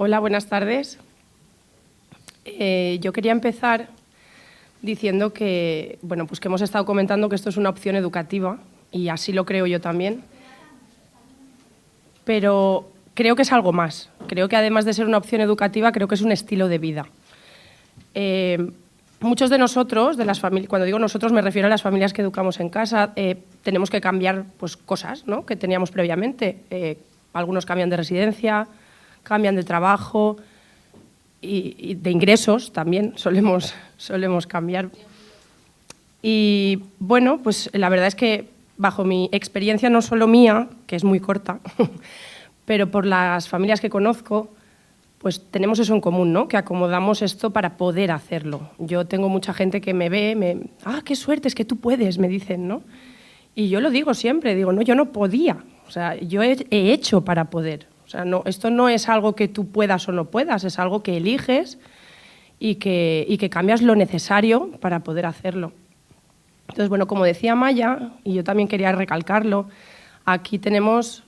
Hola, buenas tardes. Yo quería empezar diciendo que, pues que hemos estado comentando que esto es una opción educativa y así lo creo yo también, pero creo que es algo más. Creo que además de ser una opción educativa, creo que es un estilo de vida. Muchos de nosotros, cuando digo nosotros me refiero a las familias que educamos en casa, tenemos que cambiar cosas, ¿no?, que teníamos previamente. Algunos cambian de residencia, cambian de trabajo y de ingresos también solemos cambiar. Y bueno, pues la verdad es que bajo mi experiencia, no solo mía, que es muy corta, pero por las familias que conozco, pues tenemos eso en común, ¿no?, que acomodamos esto para poder hacerlo. Yo tengo mucha gente que me ve, qué suerte, es que tú puedes, me dicen, ¿no? Y yo lo digo siempre, digo, no, yo no podía, o sea, yo he hecho para poder. O sea, no, esto no es algo que tú puedas o no puedas, es algo que eliges y que cambias lo necesario para poder hacerlo. Entonces, bueno, como decía Maya, y yo también quería recalcarlo, aquí tenemos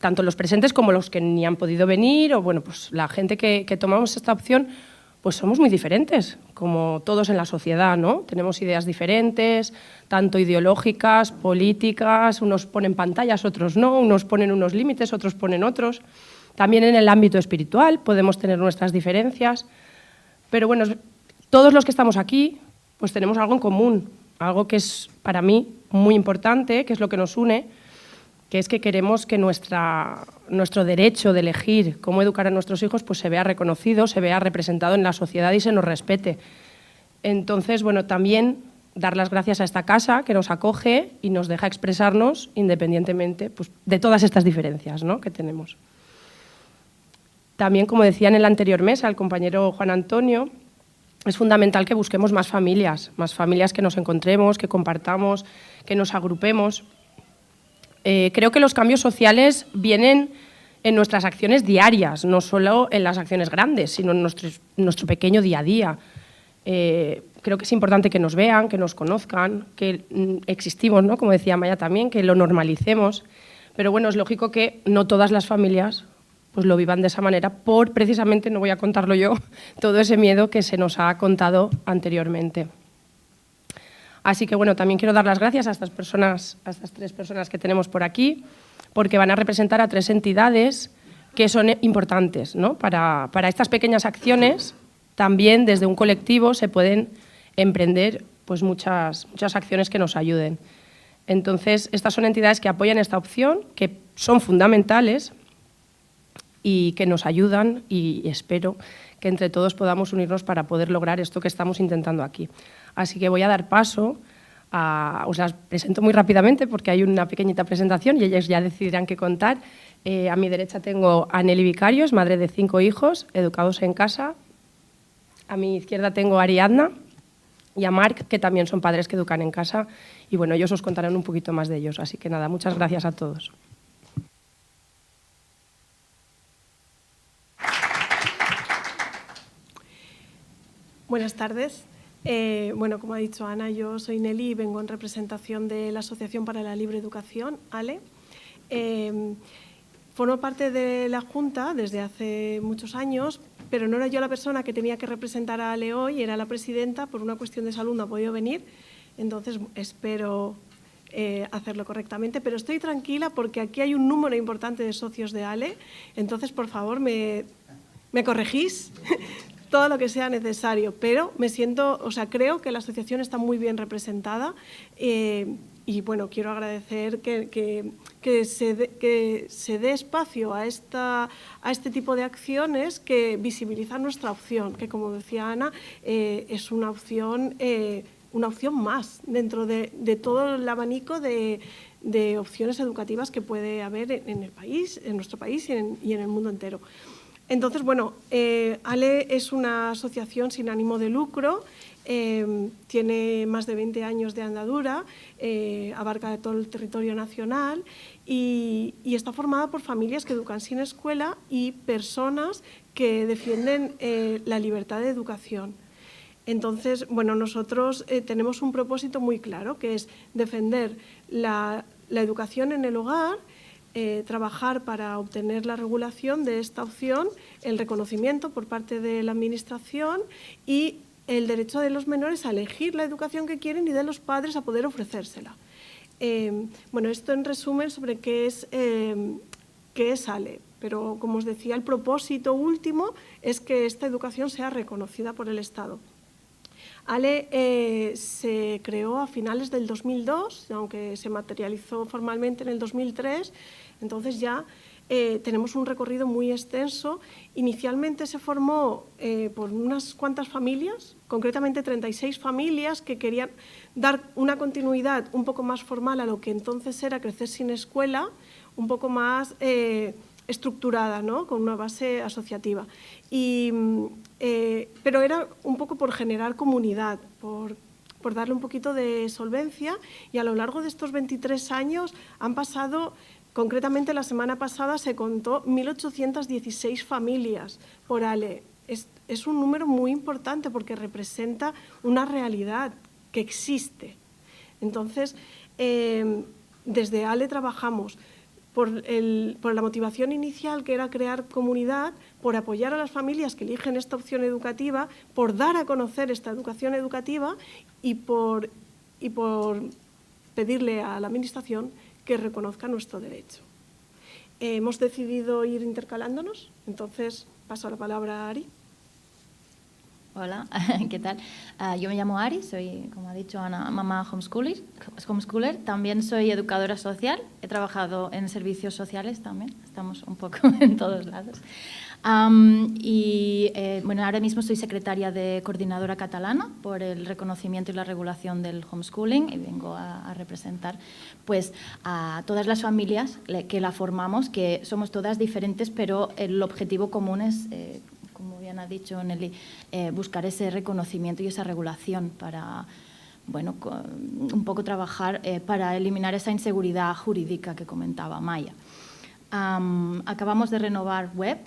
tanto los presentes como los que ni han podido venir, o bueno, pues la gente que tomamos esta opción, pues somos muy diferentes, como todos en la sociedad, ¿no? Tenemos ideas diferentes, tanto ideológicas, políticas, unos ponen pantallas, otros no, unos ponen unos límites, otros ponen otros. También en el ámbito espiritual podemos tener nuestras diferencias, pero bueno, todos los que estamos aquí, pues tenemos algo en común, algo que es para mí muy importante, que es lo que nos une, que es que queremos que nuestro derecho de elegir cómo educar a nuestros hijos pues se vea reconocido, se vea representado en la sociedad y se nos respete. Entonces, bueno, también dar las gracias a esta casa que nos acoge y nos deja expresarnos independientemente pues, de todas estas diferencias, ¿no?, que tenemos. También, como decía en el anterior mesa el compañero Juan Antonio, es fundamental que busquemos más familias que nos encontremos, que compartamos, que nos agrupemos. Creo que los cambios sociales vienen en nuestras acciones diarias, no solo en las acciones grandes, sino en nuestro pequeño día a día. Creo que es importante que nos vean, que nos conozcan, que existimos, ¿no?, como decía Maya también, que lo normalicemos. Pero bueno, es lógico que no todas las familias pues lo vivan de esa manera por, precisamente, no voy a contarlo yo, todo ese miedo que se nos ha contado anteriormente. Así que, bueno, también quiero dar las gracias a estas tres personas que tenemos por aquí, porque van a representar a tres entidades que son importantes, ¿no? Para estas pequeñas acciones, también desde un colectivo se pueden emprender pues muchas acciones que nos ayuden. Entonces, estas son entidades que apoyan esta opción, que son fundamentales y que nos ayudan, y espero que entre todos podamos unirnos para poder lograr esto que estamos intentando aquí. Así que voy a dar paso os las presento muy rápidamente porque hay una pequeñita presentación y ellas ya decidirán qué contar. A mi derecha tengo a Nelly Vicarios, madre de 5 hijos, educados en casa. A mi izquierda tengo a Ariadna y a Marc, que también son padres que educan en casa. Y bueno, ellos os contarán un poquito más de ellos. Así que nada, muchas gracias a todos. Buenas tardes. Bueno, como ha dicho Ana, yo soy Nelly y vengo en representación de la Asociación para la Libre Educación, ALE. Formo parte de la Junta desde hace muchos años, pero no era yo la persona que tenía que representar a ALE hoy, era la presidenta. Por una cuestión de salud no ha podido venir, entonces espero hacerlo correctamente, pero estoy tranquila porque aquí hay un número importante de socios de ALE, entonces por favor me corregís todo lo que sea necesario, pero creo que la asociación está muy bien representada y bueno, quiero agradecer que se dé espacio a este tipo de acciones que visibilizan nuestra opción, que como decía Ana, es una opción más dentro de todo el abanico de opciones educativas que puede haber en el país, en nuestro país y en el mundo entero. Entonces, bueno, ALE es una asociación sin ánimo de lucro, tiene más de 20 años de andadura, abarca todo el territorio nacional y está formada por familias que educan sin escuela y personas que defienden la libertad de educación. Entonces, bueno, nosotros tenemos un propósito muy claro, que es defender la educación en el hogar, trabajar para obtener la regulación de esta opción, el reconocimiento por parte de la Administración y el derecho de los menores a elegir la educación que quieren y de los padres a poder ofrecérsela. Bueno, esto en resumen sobre qué es ALE, pero como os decía, el propósito último es que esta educación sea reconocida por el Estado. ALE se creó a finales del 2002, aunque se materializó formalmente en el 2003, entonces ya tenemos un recorrido muy extenso. Inicialmente se formó por unas cuantas familias, concretamente 36 familias que querían dar una continuidad un poco más formal a lo que entonces era Crecer sin Escuela, un poco más estructurada, ¿no? Con una base asociativa. Pero era un poco por generar comunidad, por darle un poquito de solvencia, y a lo largo de estos 23 años han pasado, concretamente la semana pasada se contó 1.816 familias por ALE. Es un número muy importante porque representa una realidad que existe. Entonces, desde ALE trabajamos por la motivación inicial, que era crear comunidad, por apoyar a las familias que eligen esta opción educativa, por dar a conocer esta educación educativa y por pedirle a la Administración que reconozca nuestro derecho. Hemos decidido ir intercalándonos, entonces paso la palabra a Ari. Hola, ¿qué tal? Yo me llamo Ari, soy, como ha dicho Ana, mamá homeschooler. También soy educadora social, he trabajado en servicios sociales también, estamos un poco en todos lados. Bueno, ahora mismo soy secretaria de Coordinadora Catalana por el reconocimiento y la regulación del homeschooling y vengo a representar pues, a todas las familias que la formamos, que somos todas diferentes, pero el objetivo común es, como bien ha dicho Nelly, buscar ese reconocimiento y esa regulación para, bueno, un poco trabajar para eliminar esa inseguridad jurídica que comentaba Maya. Acabamos de renovar web,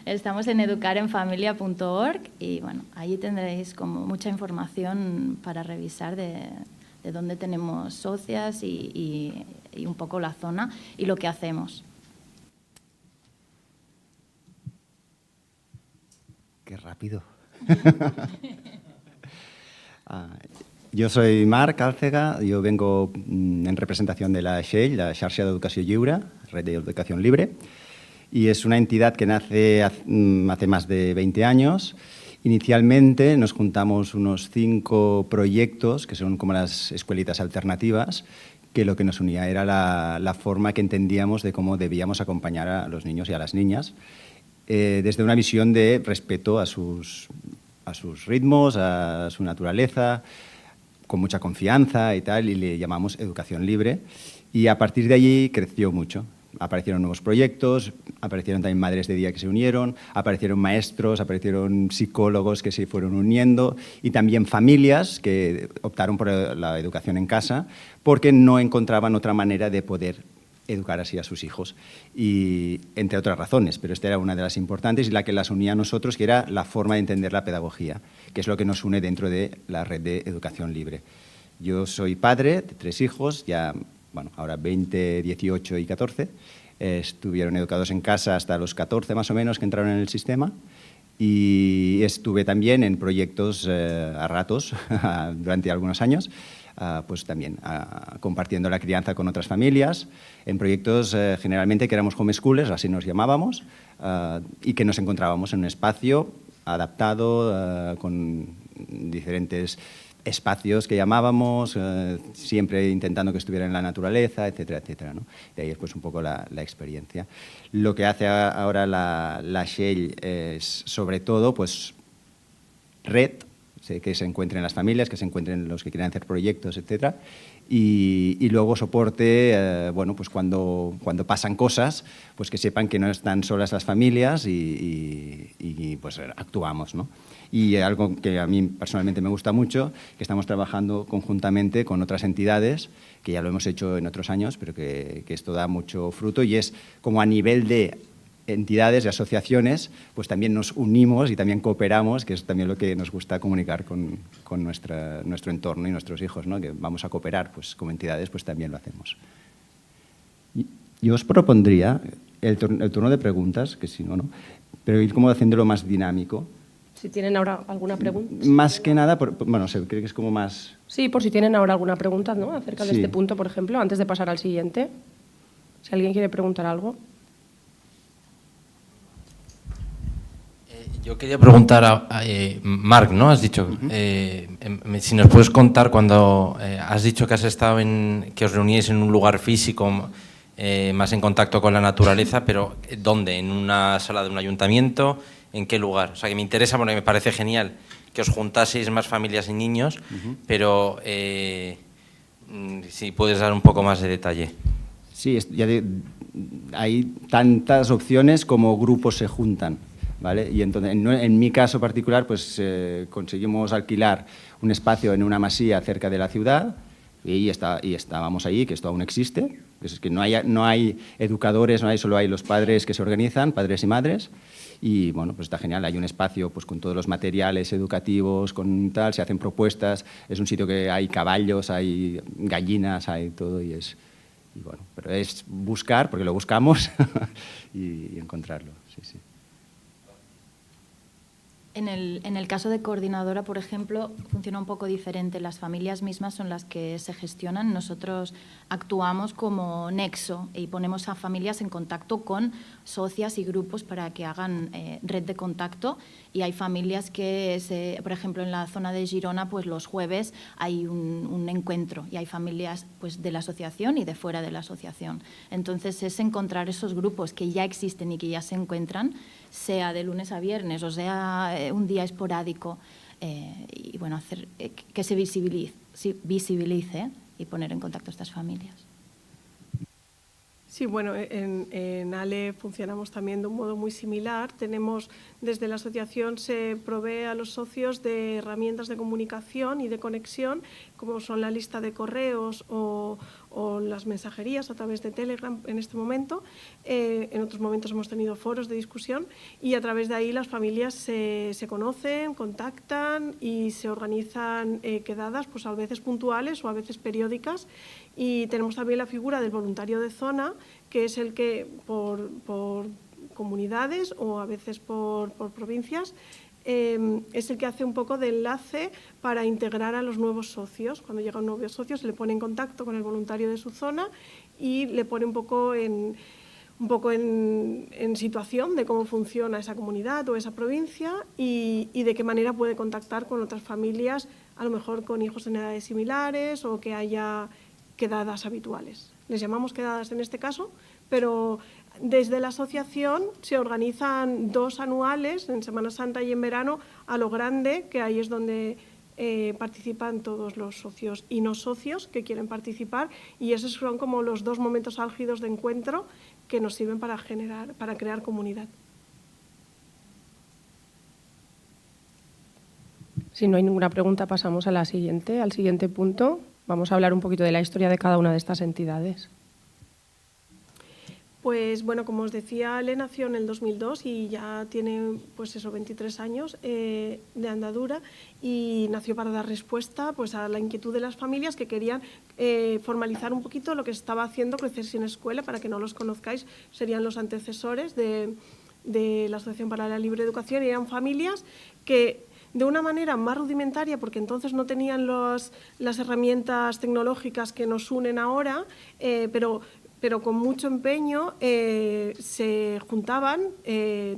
estamos en educarenfamilia.org y bueno, allí tendréis como mucha información para revisar de dónde tenemos socias y un poco la zona y lo que hacemos. Qué rápido. Jo soy Marc Álcega, yo vengo en representación de la XEI, la Xarxa d'Educació Lliure, Red de Educación Libre, y es una entidad que nace hace más de 20 años. Inicialmente nos juntamos unos 5 proyectos, que son como las escuelitas alternativas, que lo que nos unía era la forma que entendíamos de cómo debíamos acompañar a los niños y a las niñas, desde una visión de respeto a sus ritmos, a su naturaleza, con mucha confianza y tal, y le llamamos Educación Libre. Y a partir de allí creció mucho. Aparecieron nuevos proyectos, aparecieron también madres de día que se unieron, aparecieron maestros, aparecieron psicólogos que se fueron uniendo y también familias que optaron por la educación en casa porque no encontraban otra manera de poder educar así a sus hijos, y entre otras razones, pero esta era una de las importantes y la que las unía a nosotros, que era la forma de entender la pedagogía, que es lo que nos une dentro de la red de Educación Libre. Yo soy padre de 3 hijos, ya, bueno, ahora 20, 18 y 14, estuvieron educados en casa hasta los 14 más o menos que entraron en el sistema, y estuve también en proyectos a ratos durante algunos años, pues también compartiendo la crianza con otras familias, en proyectos generalmente que éramos homeschoolers, así nos llamábamos, y que nos encontrábamos en un espacio adaptado, con diferentes espacios que llamábamos, siempre intentando que estuviera en la naturaleza, etcétera, etcétera, ¿no? Y ahí es pues un poco la experiencia. Lo que hace ahora la XEI es sobre todo pues red, que se encuentren las familias, que se encuentren los que quieran hacer proyectos, etcétera, y luego soporte, bueno, pues cuando pasan cosas, pues que sepan que no están solas las familias y pues actuamos, ¿no? Y algo que a mí personalmente me gusta mucho, que estamos trabajando conjuntamente con otras entidades, que ya lo hemos hecho en otros años, pero que esto da mucho fruto, y es como a nivel de entidades y asociaciones, pues también nos unimos y también cooperamos, que es también lo que nos gusta comunicar con nuestro entorno y nuestros hijos, ¿no? Que vamos a cooperar, pues como entidades pues también lo hacemos. Yo os propondría el turno de preguntas, que si no, no, pero ir como haciéndolo más dinámico. Si tienen ahora alguna pregunta. Más que nada, bueno, creo que es como más... Sí, por si tienen ahora alguna pregunta, ¿no? Acerca de Sí. este punto, por ejemplo, antes de pasar al siguiente. Si alguien quiere preguntar algo. Yo quería preguntar a Marc, ¿no? Has dicho, si nos puedes contar cuando has dicho que has estado que os reuníais en un lugar físico, más en contacto con la naturaleza, pero ¿dónde? ¿En una sala de un ayuntamiento? ¿En qué lugar? O sea, que me interesa, porque me parece genial que os juntaseis más familias y niños, pero si puedes dar un poco más de detalle. Sí, hay tantas opciones como grupos se juntan, ¿vale? Y entonces, en mi caso particular, pues conseguimos alquilar un espacio en una masía cerca de la ciudad y estábamos allí, que esto aún existe, es que no hay educadores, solo hay los padres que se organizan, padres y madres. Y bueno, pues está genial, hay un espacio pues con todos los materiales educativos, con tal, se hacen propuestas, es un sitio que hay caballos, hay gallinas, hay todo y bueno, pero es buscar, porque lo buscamos, y encontrarlo, sí, sí. En el caso de coordinadora, por ejemplo, funciona un poco diferente. Las familias mismas son las que se gestionan. Nosotros actuamos como nexo y ponemos a familias en contacto con socias y grupos para que hagan red de contacto. Y hay familias que, por ejemplo, en la zona de Girona, pues los jueves hay un encuentro y hay familias pues, de la asociación y de fuera de la asociación. Entonces, es encontrar esos grupos que ya existen y que ya se encuentran, sea de lunes a viernes o sea un día esporádico, y bueno, hacer que se visibilice y poner en contacto a estas familias. Sí, bueno, en ALE funcionamos también de un modo muy similar. Desde la asociación se provee a los socios de herramientas de comunicación y de conexión, como son la lista de correos o las mensajerías a través de Telegram en este momento. En otros momentos hemos tenido foros de discusión y a través de ahí las familias se conocen, contactan y se organizan quedadas, pues a veces puntuales o a veces periódicas. Y tenemos también la figura del voluntario de zona, que es el que por comunidades o a veces por provincias es el que hace un poco de enlace para integrar a los nuevos socios. Cuando llega un nuevo socio se le pone en contacto con el voluntario de su zona y le pone un poco en situación de cómo funciona esa comunidad o esa provincia y de qué manera puede contactar con otras familias, a lo mejor con hijos en edades similares o que haya quedadas habituales. Les llamamos quedadas en este caso, pero desde la asociación se organizan 2 anuales, en Semana Santa y en verano, a lo grande, que ahí es donde participan todos los socios y no socios que quieren participar, y esos son como los 2 momentos álgidos de encuentro que nos sirven para crear comunidad. Si no hay ninguna pregunta, pasamos al siguiente punto. Vamos a hablar un poquito de la historia de cada una de estas entidades. Pues bueno, como os decía, ALE nació en el 2002 y ya tiene pues eso, 23 años de andadura y nació para dar respuesta pues, a la inquietud de las familias que querían formalizar un poquito lo que se estaba haciendo Crecer sin Escuela. Para que no los conozcáis, serían los antecesores de la Asociación para la Libre Educación y eran familias que de una manera más rudimentaria, porque entonces no tenían las herramientas tecnológicas que nos unen ahora, pero con mucho empeño se juntaban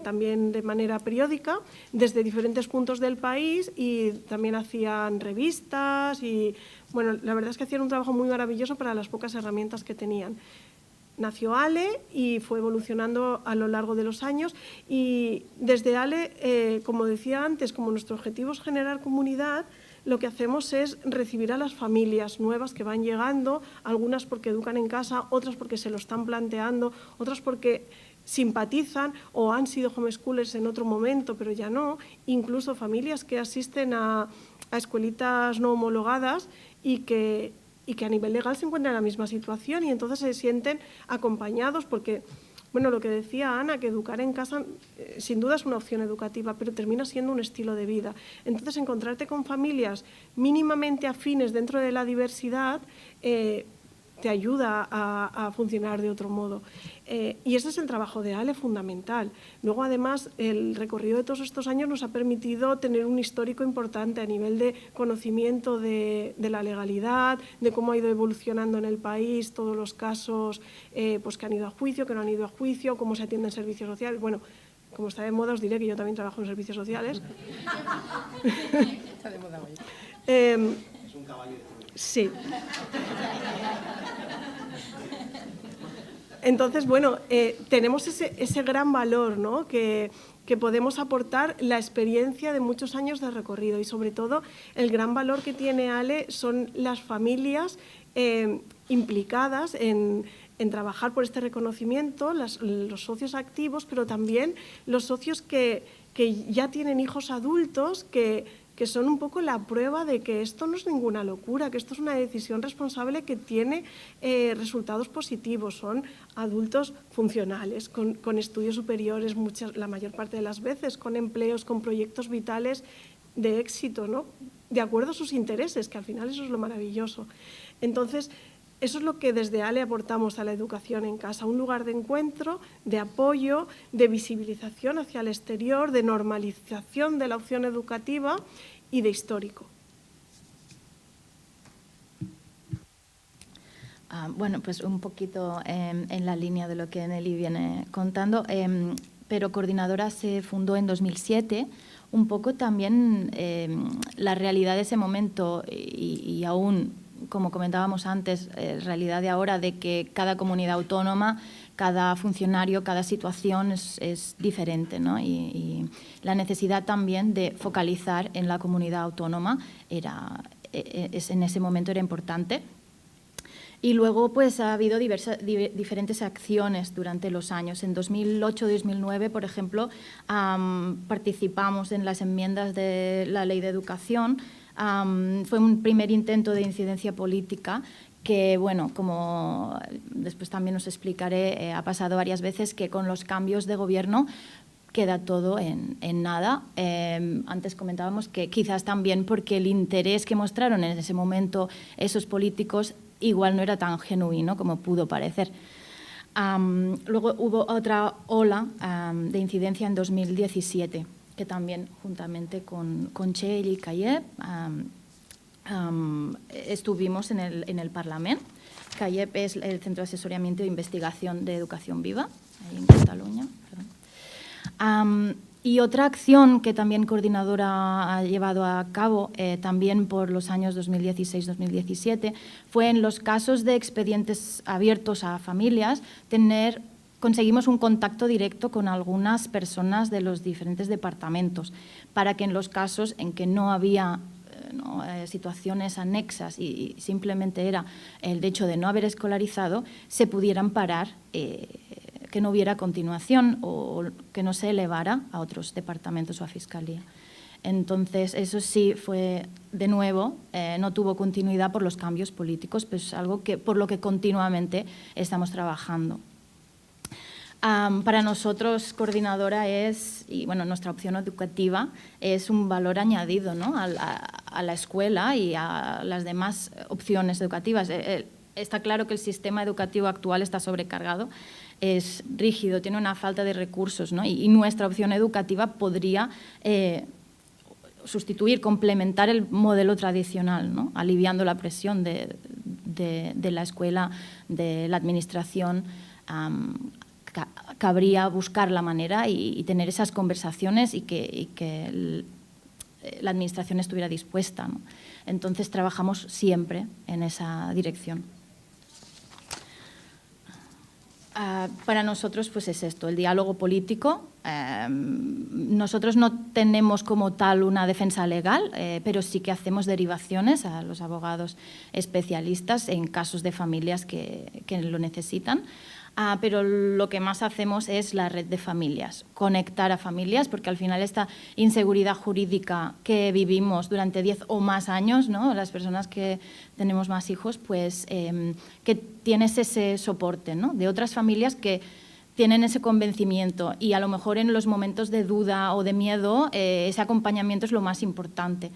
también de manera periódica desde diferentes puntos del país y también hacían revistas y, bueno, la verdad es que hacían un trabajo muy maravilloso para las pocas herramientas que tenían. Nació ALE y fue evolucionando a lo largo de los años y desde ALE, como decía antes, como nuestro objetivo es generar comunidad, lo que hacemos es recibir a las familias nuevas que van llegando, algunas porque educan en casa, otras porque se lo están planteando, otras porque simpatizan o han sido homeschoolers en otro momento, pero ya no, incluso familias que asisten a escuelitas no homologadas y que a nivel legal se encuentran en la misma situación y entonces se sienten acompañados porque, bueno, lo que decía Ana, que educar en casa sin duda es una opción educativa, pero termina siendo un estilo de vida. Entonces, encontrarte con familias mínimamente afines dentro de la diversidad te ayuda a funcionar de otro modo. Y ese es el trabajo de Ale, fundamental. Luego, además, el recorrido de todos estos años nos ha permitido tener un histórico importante a nivel de conocimiento de la legalidad, de cómo ha ido evolucionando en el país, todos los casos pues que han ido a juicio, que no han ido a juicio, cómo se atienden servicios sociales. Bueno, como está de moda, os diré que yo también trabajo en servicios sociales. Está de moda hoy. Es un caballo. Sí. Entonces, bueno, tenemos ese gran valor, ¿no?, que podemos aportar la experiencia de muchos años de recorrido y, sobre todo, el gran valor que tiene Ale son las familias implicadas en trabajar por este reconocimiento, los socios activos, pero también los socios que ya tienen hijos adultos, que son un poco la prueba de que esto no es ninguna locura, que esto es una decisión responsable que tiene resultados positivos. Son adultos funcionales, con estudios superiores, la mayor parte de las veces, con empleos, con proyectos vitales de éxito, ¿no?, de acuerdo a sus intereses, que al final eso es lo maravilloso. Entonces, eso es lo que desde Ale aportamos a la educación en casa, un lugar de encuentro, de apoyo, de visibilización hacia el exterior, de normalización de la opción educativa y de histórico. Bueno, pues un poquito en la línea de lo que Nelly viene contando, pero Coordinadora se fundó en 2007, un poco también la realidad de ese momento y aún, como comentábamos antes, realidad de ahora de que cada comunidad autónoma, cada funcionario, cada situación es diferente, ¿no? Y la necesidad también de focalizar en la comunidad autónoma en ese momento era importante. Y luego pues ha habido diferentes acciones durante los años. En 2008-2009, por ejemplo, participamos en las enmiendas de la Ley de Educación. Fue un primer intento de incidencia política que, bueno, como después también os explicaré, ha pasado varias veces que con los cambios de gobierno queda todo en nada. Antes comentábamos que quizás también porque el interés que mostraron en ese momento esos políticos igual no era tan genuino como pudo parecer. Luego hubo otra ola de incidencia en 2017, que también juntamente con Txell y CAIEP estuvimos en el Parlament. CAIEP es el Centro de Asesoramiento e Investigación de Educación Viva, ahí en Cataluña. Y otra acción que también Coordinadora ha llevado a cabo, también por los años 2016-2017, fue en los casos de expedientes abiertos a familias, conseguimos un contacto directo con algunas personas de los diferentes departamentos para que en los casos en que no había situaciones anexas y simplemente era el hecho de no haber escolarizado, se pudieran parar, que no hubiera continuación o que no se elevara a otros departamentos o a Fiscalía. Entonces, eso sí fue, de nuevo, no tuvo continuidad por los cambios políticos, pero es algo por lo que continuamente estamos trabajando. Para nosotros, Coordinadora y bueno, nuestra opción educativa es un valor añadido, ¿no?, a la escuela y a las demás opciones educativas. Está claro que el sistema educativo actual está sobrecargado, es rígido, tiene una falta de recursos, ¿no? Y nuestra opción educativa podría sustituir, complementar el modelo tradicional, ¿no?, aliviando la presión de la escuela, de la administración. Cabría buscar la manera y tener esas conversaciones y que la administración estuviera dispuesta, ¿no? Entonces, trabajamos siempre en esa dirección. Para nosotros pues es esto, el diálogo político. Nosotros no tenemos como tal una defensa legal, pero sí que hacemos derivaciones a los abogados especialistas en casos de familias que lo necesitan. Pero lo que más hacemos es la red de familias, conectar a familias, porque al final esta inseguridad jurídica que vivimos durante 10 o más años, ¿no?, las personas que tenemos más hijos, pues que tienes ese soporte, ¿no?, de otras familias que tienen ese convencimiento y a lo mejor en los momentos de duda o de miedo ese acompañamiento es lo más importante.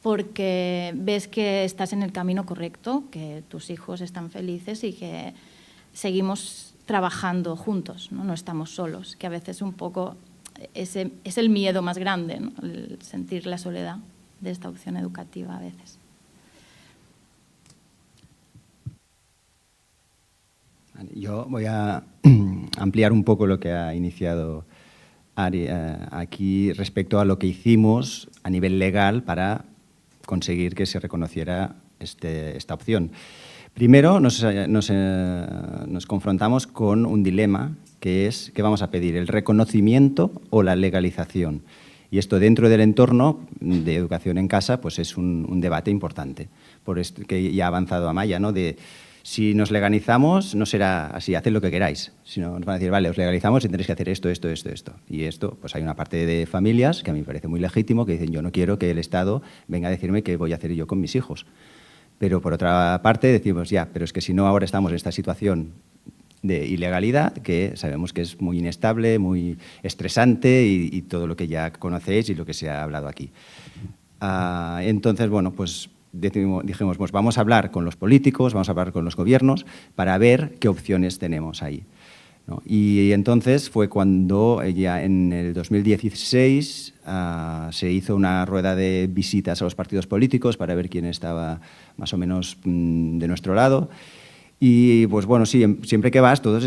porque ves que estás en el camino correcto, que tus hijos están felices y que seguimos trabajando juntos, ¿no? No estamos solos, que a veces un poco es el miedo más grande, ¿no? El sentir la soledad de esta opción educativa a veces. Yo voy a ampliar un poco lo que ha iniciado Ari aquí respecto a lo que hicimos a nivel legal para conseguir que se reconociera esta opción. Primero nos confrontamos con un dilema que es ¿qué vamos a pedir? ¿El reconocimiento o la legalización? Y esto dentro del entorno de educación en casa pues es un debate importante, por esto que ya ha avanzado Amaya, ¿no? De si nos legalizamos no será así, haced lo que queráis, sino nos van a decir, vale, os legalizamos y tendréis que hacer esto, esto, esto, esto. Y esto, pues hay una parte de familias que a mí me parece muy legítimo, que dicen, yo no quiero que el Estado venga a decirme qué voy a hacer yo con mis hijos. Pero por otra parte decimos, ya, pero es que si no ahora estamos en esta situación de ilegalidad, que sabemos que es muy inestable, muy estresante y todo lo que ya conocéis y lo que se ha hablado aquí. Entonces, bueno, pues dijimos, pues vamos a hablar con los políticos, vamos a hablar con los gobiernos para ver qué opciones tenemos ahí, ¿no? Y entonces fue cuando ya en el 2016 se hizo una rueda de visitas a los partidos políticos para ver quién estaba más o menos de nuestro lado. Y pues bueno, sí, siempre que vas todos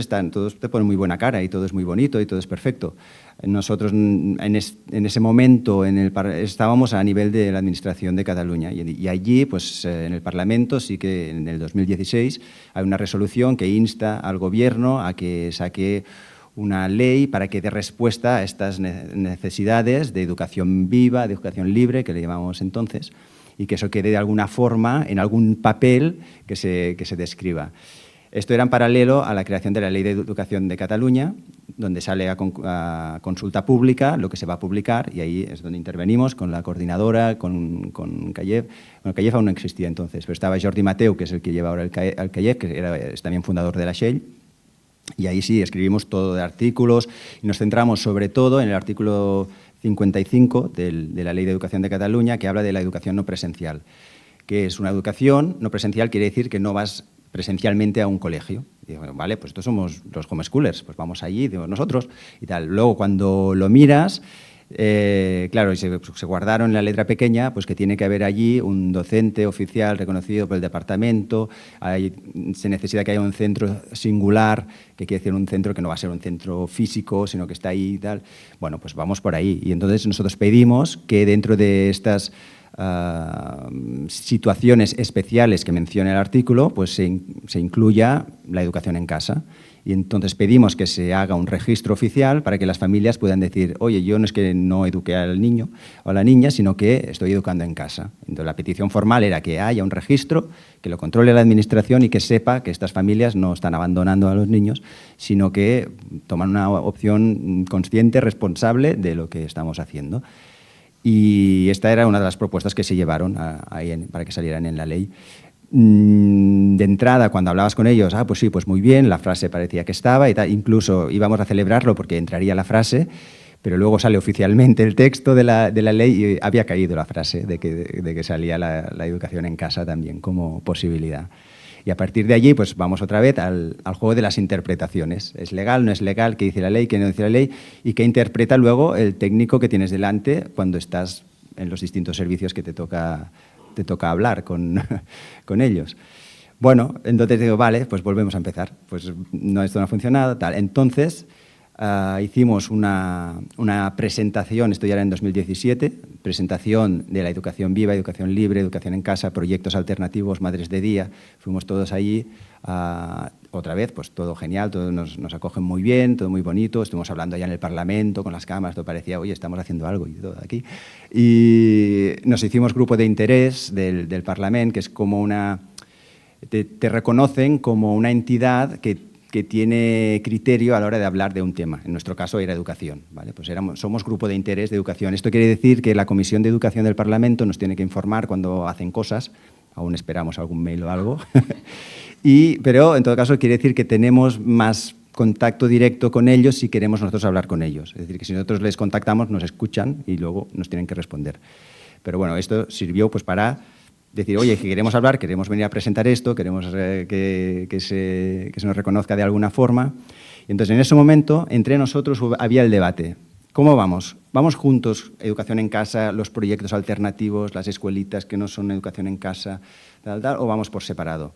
te ponen muy buena cara y todo es muy bonito y todo es perfecto. Nosotros en ese momento estábamos a nivel de la Administración de Cataluña y allí pues en el Parlamento sí que en el 2016 hay una resolución que insta al Gobierno a que saque una ley para que dé respuesta a estas necesidades de educación viva, de educación libre, que le llamamos entonces, y que eso quede de alguna forma en algún papel que se describa. Esto era en paralelo a la creación de la Ley de Educación de Cataluña, donde sale a consulta pública lo que se va a publicar, y ahí es donde intervenimos con la coordinadora, con Callef. Bueno, Callef aún no existía entonces, pero estaba Jordi Mateu, que es el que lleva ahora el Callef, que es también fundador de la Shell, y ahí sí escribimos todo de artículos y nos centramos sobre todo en el artículo 55 de la Ley de Educación de Cataluña, que habla de la educación no presencial, que es una educación no presencial, quiere decir que no vas presencialmente a un colegio. Y digo, bueno, vale, pues estos somos los homeschoolers, pues vamos allí, digo, nosotros y tal. Luego, cuando lo miras, claro, se guardaron en la letra pequeña, pues que tiene que haber allí un docente oficial reconocido por el departamento, se necesita que haya un centro singular, que quiere decir un centro que no va a ser un centro físico, sino que está ahí y tal. Bueno, pues vamos por ahí. Y entonces nosotros pedimos que dentro de estas situaciones especiales que menciona el artículo, pues se incluya la educación en casa. Y entonces pedimos que se haga un registro oficial para que las familias puedan decir, oye, yo no es que no eduque al niño o a la niña, sino que estoy educando en casa. Entonces la petición formal era que haya un registro, que lo controle la administración y que sepa que estas familias no están abandonando a los niños, sino que toman una opción consciente, responsable de lo que estamos haciendo. Y esta era una de las propuestas que se llevaron para que salieran en la ley. De entrada, cuando hablabas con ellos, pues sí, pues muy bien, la frase parecía que estaba y tal, incluso íbamos a celebrarlo porque entraría la frase, pero luego sale oficialmente el texto de la ley y había caído la frase de que salía la educación en casa también como posibilidad. Y a partir de allí, pues vamos otra vez al juego de las interpretaciones. ¿Es legal, no es legal? ¿Qué dice la ley, qué no dice la ley? Y qué interpreta luego el técnico que tienes delante cuando estás en los distintos servicios que te toca hablar con ellos. Bueno, entonces digo, vale, pues volvemos a empezar. Pues no, esto no ha funcionado, tal. Entonces hicimos una presentación, esto ya era en 2017, presentación de la educación viva, educación libre, educación en casa, proyectos alternativos, madres de día. Fuimos todos allí, otra vez, pues todo genial, todos nos acogen muy bien, todo muy bonito. Estuvimos hablando allá en el Parlamento, con las cámaras, todo parecía, oye, estamos haciendo algo y todo aquí. Y nos hicimos grupo de interés del Parlamento, que es como te reconocen como una entidad que tiene criterio a la hora de hablar de un tema. En nuestro caso era educación, ¿vale? Pues somos grupo de interés de educación. Esto quiere decir que la Comisión de Educación del Parlamento nos tiene que informar cuando hacen cosas, aún esperamos algún mail o algo, pero en todo caso quiere decir que tenemos más contacto directo con ellos si queremos nosotros hablar con ellos. Es decir, que si nosotros les contactamos nos escuchan y luego nos tienen que responder. Pero bueno, esto sirvió pues para decir, oye, que queremos hablar, queremos venir a presentar esto, queremos que se nos reconozca de alguna forma. Y entonces, en ese momento, entre nosotros había el debate. ¿Cómo vamos? ¿Vamos juntos, educación en casa, los proyectos alternativos, las escuelitas que no son educación en casa, o vamos por separado?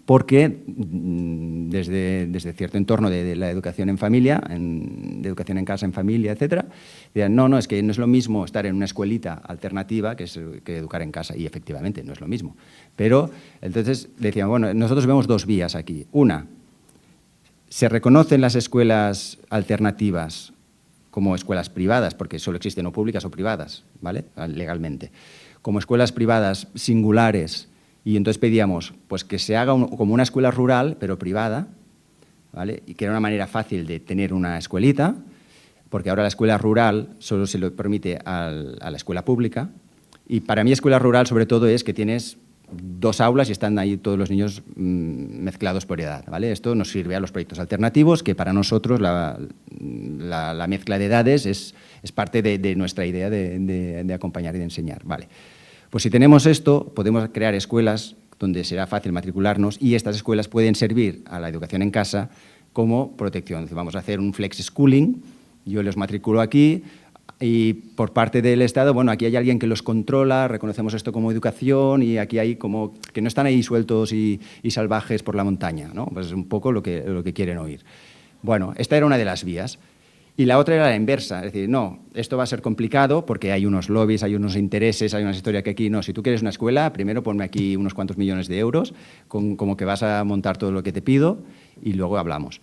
Porque desde cierto entorno de la educación en familia, de educación en casa, en familia, etcétera, dirán, no, es que no es lo mismo estar en una escuelita alternativa que educar en casa. Y efectivamente, no es lo mismo. Pero entonces decían, bueno, nosotros vemos dos vías aquí. Una, se reconocen las escuelas alternativas como escuelas privadas, porque solo existen o públicas o privadas, ¿vale? Legalmente. Como escuelas privadas singulares. Y entonces pedíamos pues, que se haga como una escuela rural, pero privada, ¿vale? Y que era una manera fácil de tener una escuelita, porque ahora la escuela rural solo se lo permite a la escuela pública. Y para mí escuela rural, sobre todo, es que tienes 2 aulas y están ahí todos los niños mezclados por edad, ¿vale? Esto nos sirve a los proyectos alternativos, que para nosotros la mezcla de edades es parte de nuestra idea de acompañar y de enseñar, ¿vale? Pues si tenemos esto, podemos crear escuelas donde será fácil matricularnos y estas escuelas pueden servir a la educación en casa como protección. Vamos a hacer un flex schooling, yo los matriculo aquí y por parte del Estado, bueno, aquí hay alguien que los controla, reconocemos esto como educación y aquí hay como que no están ahí sueltos y salvajes por la montaña, ¿no? Pues es un poco lo que quieren oír. Bueno, esta era una de las vías. Y la otra era la inversa, es decir, no, esto va a ser complicado porque hay unos lobbies, hay unos intereses, hay una historia que aquí, no, si tú quieres una escuela, primero ponme aquí unos cuantos millones de euros, como que vas a montar todo lo que te pido y luego hablamos.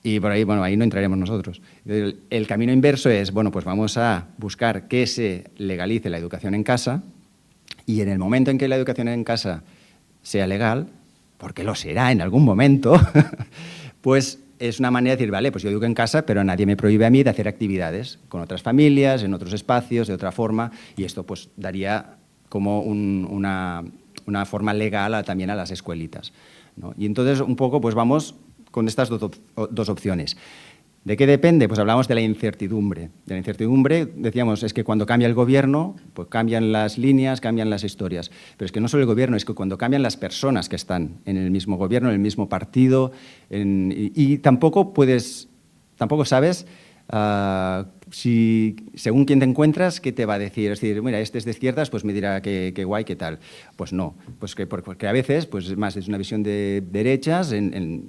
Y por ahí, bueno, ahí no entraremos nosotros. El camino inverso es, bueno, pues vamos a buscar que se legalice la educación en casa y en el momento en que la educación en casa sea legal, porque lo será en algún momento, pues es una manera de decir, vale, pues yo educo en casa, pero nadie me prohíbe a mí de hacer actividades con otras familias, en otros espacios, de otra forma, y esto pues daría como una forma legal también a las escuelitas, ¿no? Y entonces un poco pues vamos con estas dos opciones. ¿De qué depende? Pues hablamos de la incertidumbre. De la incertidumbre, decíamos, es que cuando cambia el gobierno, pues cambian las líneas, cambian las historias. Pero es que no solo el gobierno, es que cuando cambian las personas que están en el mismo gobierno, en el mismo partido, y tampoco sabes si, según quién te encuentras, qué te va a decir. Es decir, mira, este es de izquierdas, pues me dirá qué guay, qué tal. Pues no, pues porque a veces, pues más es una visión de derechas,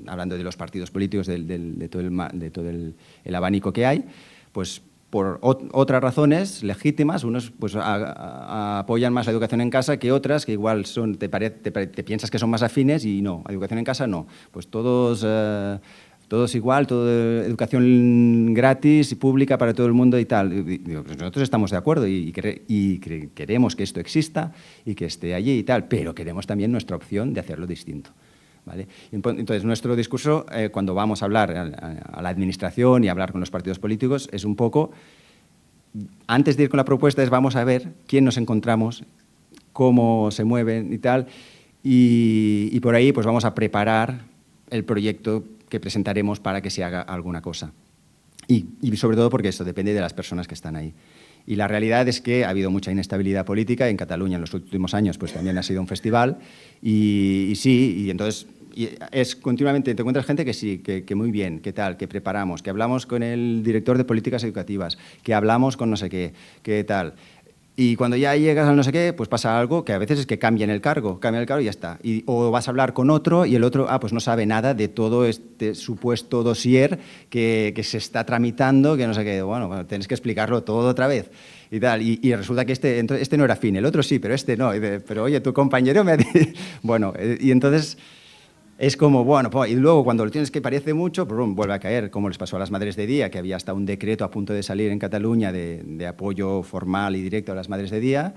hablando de los partidos políticos, de todo el abanico que hay, pues por otras razones legítimas, unos pues apoyan más la educación en casa que otras que igual te piensas que son más afines y no, educación en casa no. Pues todos igual, todo educación gratis y pública para todo el mundo y tal. Digo, pues nosotros estamos de acuerdo y queremos que esto exista y que esté allí y tal, pero queremos también nuestra opción de hacerlo distinto, ¿vale? Entonces, nuestro discurso, cuando vamos a hablar a la administración y a hablar con los partidos políticos, es un poco, antes de ir con la propuesta, es vamos a ver quién nos encontramos, cómo se mueven y tal, y por ahí pues vamos a preparar el proyecto que presentaremos para que se haga alguna cosa. Y sobre todo porque eso depende de las personas que están ahí. Y la realidad es que ha habido mucha inestabilidad política. En Cataluña en los últimos años pues también ha sido un festival. Y entonces es continuamente, te encuentras gente que sí, que muy bien, que tal, que preparamos, que hablamos con el director de políticas educativas, que hablamos con no sé qué, que tal. Y cuando ya llegas al no sé qué, pues pasa algo que a veces es que cambian el cargo y ya está. O vas a hablar con otro y el otro pues no sabe nada de todo este supuesto dossier que se está tramitando, que no sé qué. Bueno, tienes que explicarlo todo otra vez y tal. Y resulta que este no era afín, el otro sí, pero este no. Pero oye, tu compañero me ha dicho... Bueno, y entonces... Es como, bueno, y luego cuando lo tienes que parece mucho, vuelve a caer, como les pasó a las madres de día, que había hasta un decreto a punto de salir en Cataluña de apoyo formal y directo a las madres de día,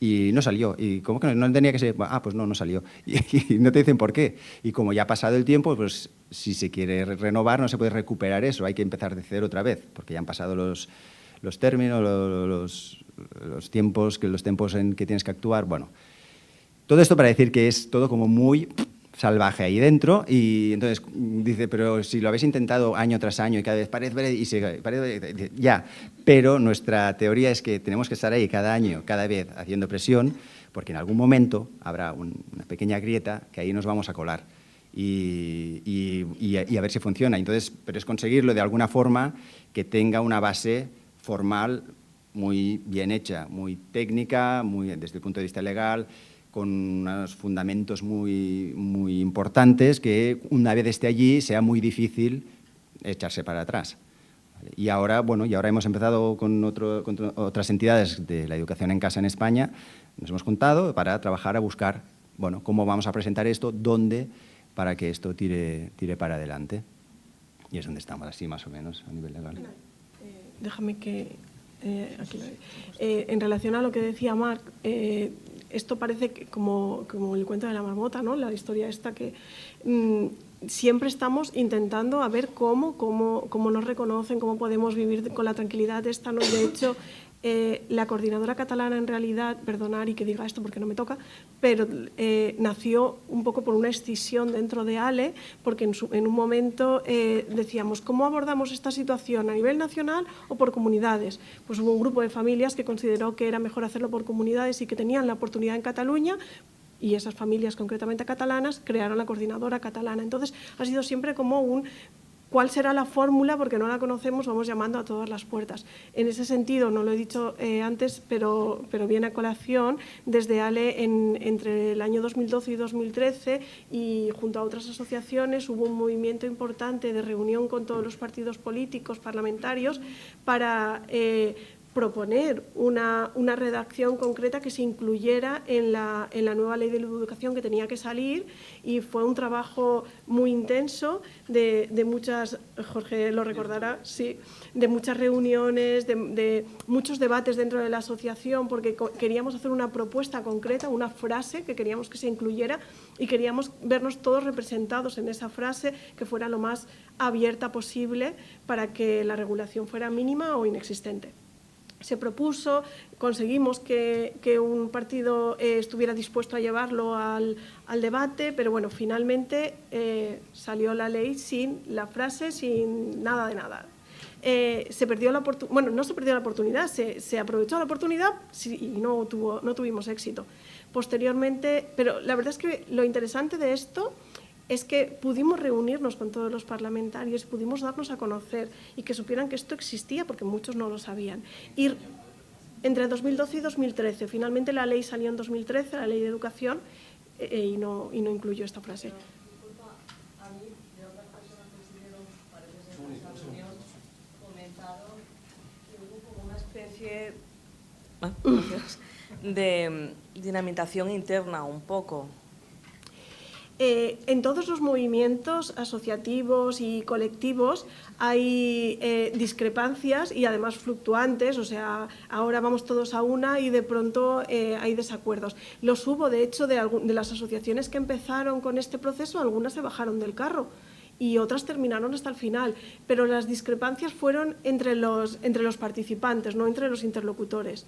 y no salió. Y como que no tenía que ser, pues no salió. Y no te dicen por qué. Y como ya ha pasado el tiempo, pues si se quiere renovar no se puede recuperar eso, hay que empezar de cero otra vez, porque ya han pasado los términos, los tiempos en que tienes que actuar. Bueno, todo esto para decir que es todo como muy salvaje ahí dentro, y entonces dice, pero si lo habéis intentado año tras año y cada vez parece, y parece, ya, pero nuestra teoría es que tenemos que estar ahí cada año, cada vez haciendo presión, porque en algún momento habrá una pequeña grieta que ahí nos vamos a colar y a ver si funciona. Entonces, pero es conseguirlo de alguna forma que tenga una base formal muy bien hecha, muy técnica, muy desde el punto de vista legal, con unos fundamentos muy importantes que una vez esté allí sea muy difícil echarse para atrás. Y ahora, bueno, hemos empezado con otras entidades de la educación en casa en España, nos hemos juntado para trabajar a buscar, bueno, cómo vamos a presentar esto, dónde, para que esto tire para adelante. Y es donde estamos, así más o menos, a nivel legal. Déjame que... aquí, en relación a lo que decía Marc, esto parece que como el cuento de la marmota, ¿no? La historia esta que siempre estamos intentando a ver cómo nos reconocen, cómo podemos vivir con la tranquilidad esta, ¿no? De hecho, la coordinadora catalana en realidad, perdonar y que diga esto porque no me toca, pero nació un poco por una escisión dentro de ALE, porque en un momento decíamos, ¿cómo abordamos esta situación a nivel nacional o por comunidades? Pues hubo un grupo de familias que consideró que era mejor hacerlo por comunidades y que tenían la oportunidad en Cataluña, y esas familias concretamente catalanas crearon la coordinadora catalana. Entonces ha sido siempre como un... ¿Cuál será la fórmula? Porque no la conocemos, vamos llamando a todas las puertas. En ese sentido, no lo he dicho antes, pero viene a colación, desde ALE entre el año 2012 y 2013 y junto a otras asociaciones hubo un movimiento importante de reunión con todos los partidos políticos, parlamentarios, para proponer una redacción concreta que se incluyera en la nueva ley de educación que tenía que salir, y fue un trabajo muy intenso de muchas, Jorge lo recordará, sí, de muchas reuniones, de muchos debates dentro de la asociación, porque queríamos hacer una propuesta concreta, una frase que queríamos que se incluyera y queríamos vernos todos representados en esa frase, que fuera lo más abierta posible para que la regulación fuera mínima o inexistente. Se propuso, conseguimos que un partido estuviera dispuesto a llevarlo al debate, pero bueno, finalmente salió la ley sin la frase, sin nada de nada. Se perdió la oportunidad, bueno, no se perdió la oportunidad, se aprovechó la oportunidad y no tuvimos éxito. Posteriormente, pero la verdad es que lo interesante de esto es que pudimos reunirnos con todos los parlamentarios, pudimos darnos a conocer y que supieran que esto existía, porque muchos no lo sabían. Y entre 2012 y 2013, finalmente la ley salió en 2013, la ley de educación, y no incluyó esta frase. A mí, de otras personas que estuvieron, parece ser en esta reunión, comentaron que hubo como una especie de dinamitación interna un poco. En todos los movimientos asociativos y colectivos hay discrepancias y además fluctuantes, o sea, ahora vamos todos a una y de pronto hay desacuerdos. Los hubo, de hecho, de las asociaciones que empezaron con este proceso, algunas se bajaron del carro y otras terminaron hasta el final, pero las discrepancias fueron entre los participantes, no entre los interlocutores.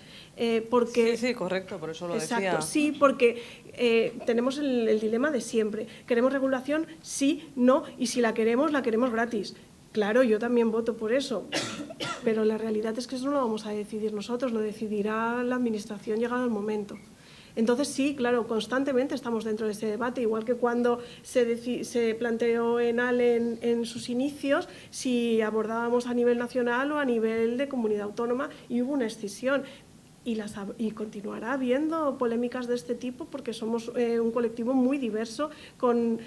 Porque, sí, correcto, por eso lo exacto, decía. Sí, porque tenemos el dilema de siempre. ¿Queremos regulación? Sí, no, y si la queremos gratis. Claro, yo también voto por eso, pero la realidad es que eso no lo vamos a decidir nosotros, lo decidirá la Administración llegado el momento. Entonces, sí, claro, constantemente estamos dentro de ese debate, igual que cuando se planteó en ALE en sus inicios, si abordábamos a nivel nacional o a nivel de comunidad autónoma, y hubo una escisión. Y continuará habiendo polémicas de este tipo porque somos un colectivo muy diverso, con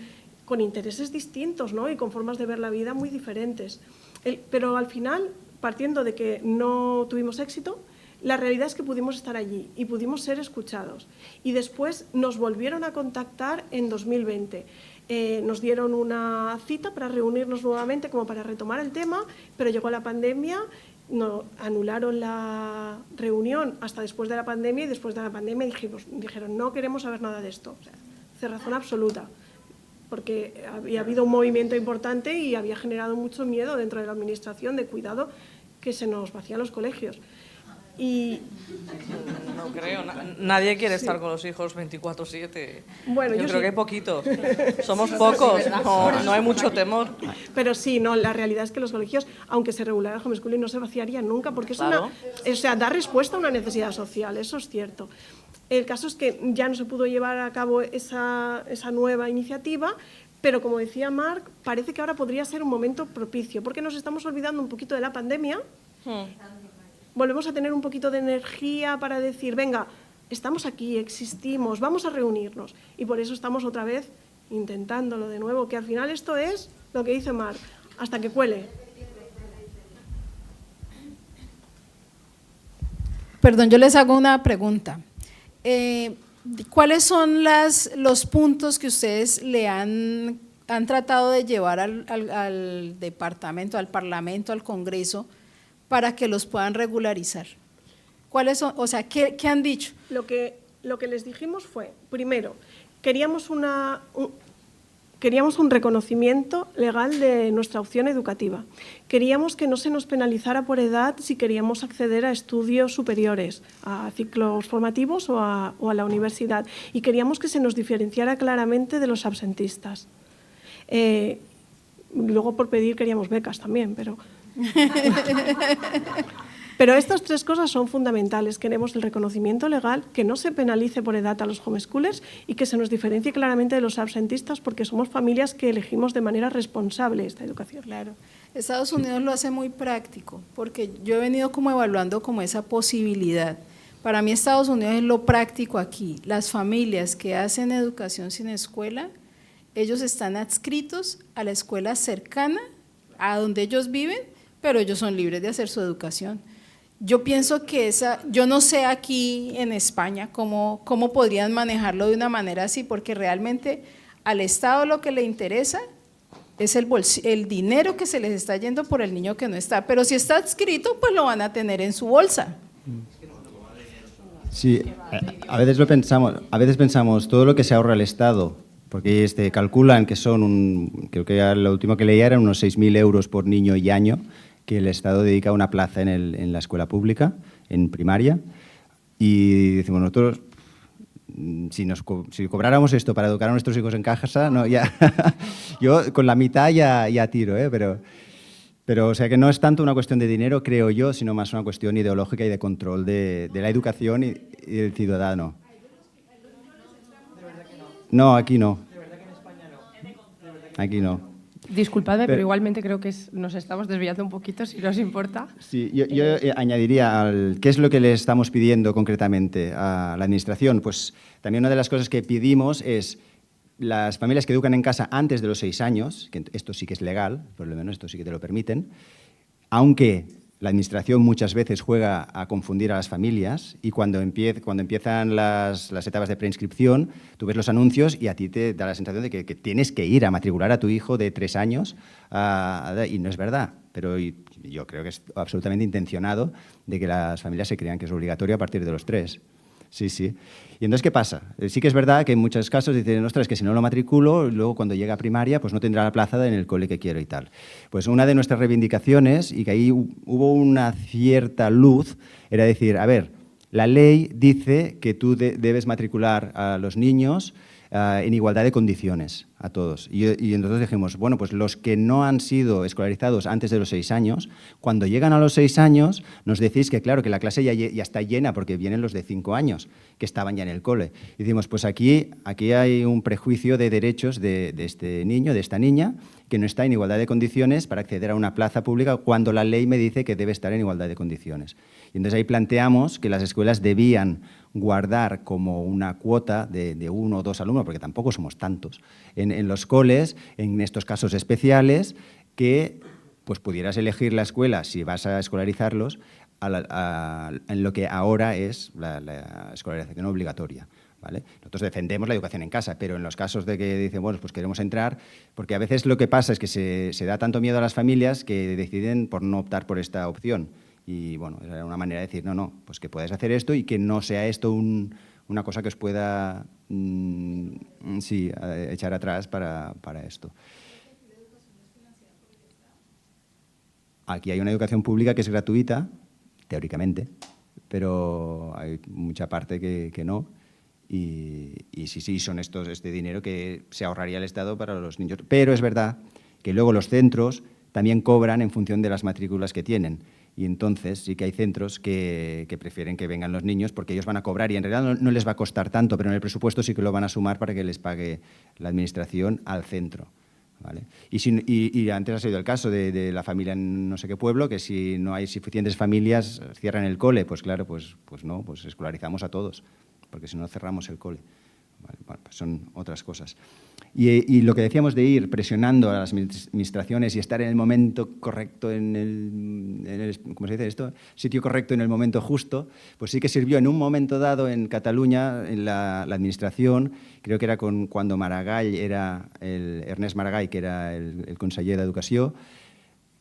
intereses distintos, ¿no? Y con formas de ver la vida muy diferentes. Pero al final, partiendo de que no tuvimos éxito, la realidad es que pudimos estar allí y pudimos ser escuchados. Y después nos volvieron a contactar en 2020. Nos dieron una cita para reunirnos nuevamente como para retomar el tema, pero llegó la pandemia, anularon la reunión hasta después de la pandemia, y después de la pandemia dijeron no queremos saber nada de esto. O sea, cerrazón absoluta, porque había habido un movimiento importante y había generado mucho miedo dentro de la Administración de cuidado, que se nos vacían los colegios. Y No creo, nadie quiere estar con los hijos 24/7. Bueno, yo creo sí. que hay poquitos. Somos pocos, no hay mucho temor. Pero sí, no, la realidad es que los colegios, aunque se regulara el homeschooling, no se vaciarían nunca, porque es Claro. da respuesta a una necesidad social, eso es cierto. El caso es que ya no se pudo llevar a cabo esa nueva iniciativa, pero como decía Marc, parece que ahora podría ser un momento propicio, porque nos estamos olvidando un poquito de la pandemia. Volvemos a tener un poquito de energía para decir, venga, estamos aquí, existimos, vamos a reunirnos. Y por eso estamos otra vez intentándolo de nuevo, que al final esto es lo que dice Marc, hasta que cuele. Perdón, yo les hago una pregunta. ¿Cuáles son los puntos que ustedes le han tratado de llevar al departamento, al parlamento, al Congreso, para que los puedan regularizar? ¿Cuáles son? O sea, ¿qué han dicho? Lo que les dijimos fue, primero, queríamos un reconocimiento legal de nuestra opción educativa. Queríamos que no se nos penalizara por edad si queríamos acceder a estudios superiores, a ciclos formativos o a la universidad. Y queríamos que se nos diferenciara claramente de los absentistas. Luego, por pedir, queríamos becas también, pero... Pero estas tres cosas son fundamentales. Queremos el reconocimiento legal, que no se penalice por edad a los homeschoolers y que se nos diferencie claramente de los absentistas, porque somos familias que elegimos de manera responsable esta educación. Claro. Estados Unidos lo hace muy práctico, porque yo he venido como evaluando como esa posibilidad. Para mí Estados Unidos es lo práctico aquí. Las familias que hacen educación sin escuela, ellos están adscritos a la escuela cercana a donde ellos viven, pero ellos son libres de hacer su educación. Yo pienso que yo no sé aquí en España cómo podrían manejarlo de una manera así, porque realmente al Estado lo que le interesa es el dinero que se les está yendo por el niño que no está, pero si está adscrito, pues lo van a tener en su bolsa. Sí, a veces pensamos todo lo que se ahorra el Estado, porque calculan que creo que lo último que leía eran unos 6.000 euros por niño y año que el Estado dedica a una plaza en la escuela pública, en primaria, y decimos nosotros, si cobráramos esto para educar a nuestros hijos en casa, no, ya, yo con la mitad ya tiro, pero o sea que no es tanto una cuestión de dinero, creo yo, sino más una cuestión ideológica y de control de la educación y del ciudadano. No, aquí no. Aquí no. Disculpadme, pero igualmente creo que nos estamos desviando un poquito, si no os importa. Sí, yo añadiría qué es lo que le estamos pidiendo concretamente a la Administración. Pues también una de las cosas que pedimos es las familias que educan en casa antes de los 6 años, que esto sí que es legal, por lo menos esto sí que te lo permiten, aunque la Administración muchas veces juega a confundir a las familias y cuando empiezan las etapas de preinscripción, tú ves los anuncios y a ti te da la sensación de que tienes que ir a matricular a tu hijo de 3 años y no es verdad. Pero yo creo que es absolutamente intencionado de que las familias se crean que es obligatorio a partir de los 3. Sí, sí. Y entonces, ¿qué pasa? Sí que es verdad que en muchos casos dicen, ostras, que si no lo matriculo, luego cuando llega a primaria, pues no tendrá la plaza en el cole que quiero y tal. Pues una de nuestras reivindicaciones, y que ahí hubo una cierta luz, era decir, a ver, la ley dice que tú debes matricular a los niños en igualdad de condiciones a todos. Y entonces dijimos, bueno, pues los que no han sido escolarizados antes de los 6 años, cuando llegan a los 6 años, nos decís que claro, que la clase ya está llena porque vienen los de 5 años, que estaban ya en el cole. Y decimos, pues aquí hay un prejuicio de derechos de este niño, de esta niña, que no está en igualdad de condiciones para acceder a una plaza pública cuando la ley me dice que debe estar en igualdad de condiciones. Y entonces ahí planteamos que las escuelas debían guardar como una cuota de 1 o 2 alumnos, porque tampoco somos tantos, en los coles, en estos casos especiales, que pues pudieras elegir la escuela, si vas a escolarizarlos, en lo que ahora es la escolarización obligatoria. ¿Vale? Nosotros defendemos la educación en casa, pero en los casos de que dicen, bueno, pues queremos entrar, porque a veces lo que pasa es que se da tanto miedo a las familias que deciden por no optar por esta opción. Y bueno, era una manera de decir, no, pues que puedes hacer esto y que no sea esto una cosa que os pueda echar atrás para esto. Aquí hay una educación pública que es gratuita, teóricamente, pero hay mucha parte que no. Y sí, son este dinero que se ahorraría el Estado para los niños. Pero es verdad que luego los centros también cobran en función de las matrículas que tienen. Y entonces sí que hay centros que prefieren que vengan los niños porque ellos van a cobrar y en realidad no les va a costar tanto, pero en el presupuesto sí que lo van a sumar para que les pague la administración al centro. ¿Vale? Y antes ha sido el caso de la familia en no sé qué pueblo, que si no hay suficientes familias cierran el cole. Pues claro, pues no, pues escolarizamos a todos, porque si no cerramos el cole. Vale, bueno, pues son otras cosas. Y lo que decíamos de ir presionando a las administraciones y estar en el momento correcto, ¿cómo se dice esto? Sitio correcto en el momento justo, pues sí que sirvió en un momento dado en Cataluña, en la administración, creo que era cuando Maragall era, Ernest Maragall, que era el conseller d'Educació,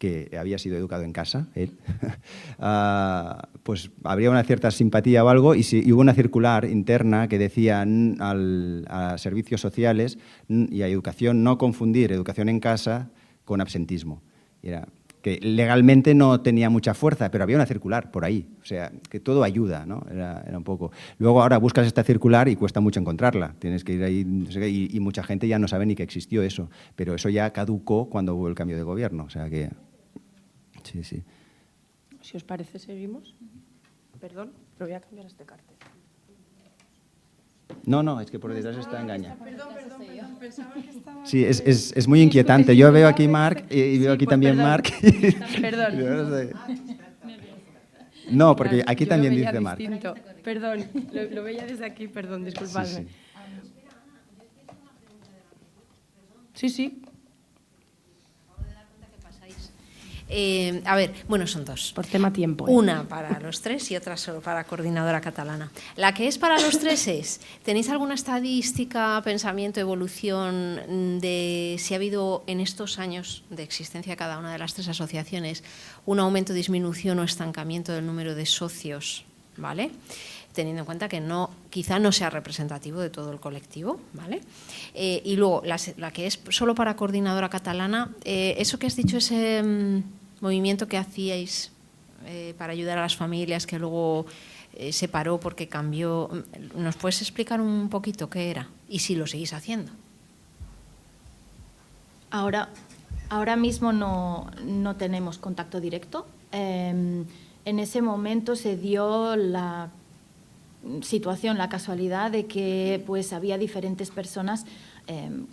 que había sido educado en casa, él, pues habría una cierta simpatía o algo y hubo una circular interna que decía a servicios sociales y a educación no confundir educación en casa con absentismo. Y era que legalmente no tenía mucha fuerza, pero había una circular por ahí, o sea, que todo ayuda, ¿no? Era un poco. Luego ahora buscas esta circular y cuesta mucho encontrarla, tienes que ir ahí, no sé qué, y mucha gente ya no sabe ni que existió eso, pero eso ya caducó cuando hubo el cambio de gobierno, o sea que... Sí, sí. Si os parece, seguimos. Perdón, pero voy a cambiar este cartel. No, es que por detrás está engaña. Perdón, pensaba que estaba... Sí, es muy inquietante. Yo veo aquí Marc y veo aquí pues también perdón. Marc. Perdón. No, porque aquí Yo también lo veía dice Marc. distinto. Perdón, lo veía desde aquí, perdón, disculpadme. Sí. A ver, bueno, son dos. Por tema tiempo. Una para los tres y otra solo para Coordinadora Catalana. La que es para los tres es, ¿tenéis alguna estadística, pensamiento, evolución de si ha habido en estos años de existencia de cada una de las tres asociaciones un aumento, disminución o estancamiento del número de socios, ¿vale? Teniendo en cuenta que quizá no sea representativo de todo el colectivo, ¿vale? Y luego, la que es solo para Coordinadora Catalana, eso que has dicho, ese movimiento que hacíais para ayudar a las familias, que luego se paró porque cambió, ¿nos puedes explicar un poquito qué era? Y si lo seguís haciendo. Ahora mismo no tenemos contacto directo. En ese momento se dio la situación, la casualidad de que pues había diferentes personas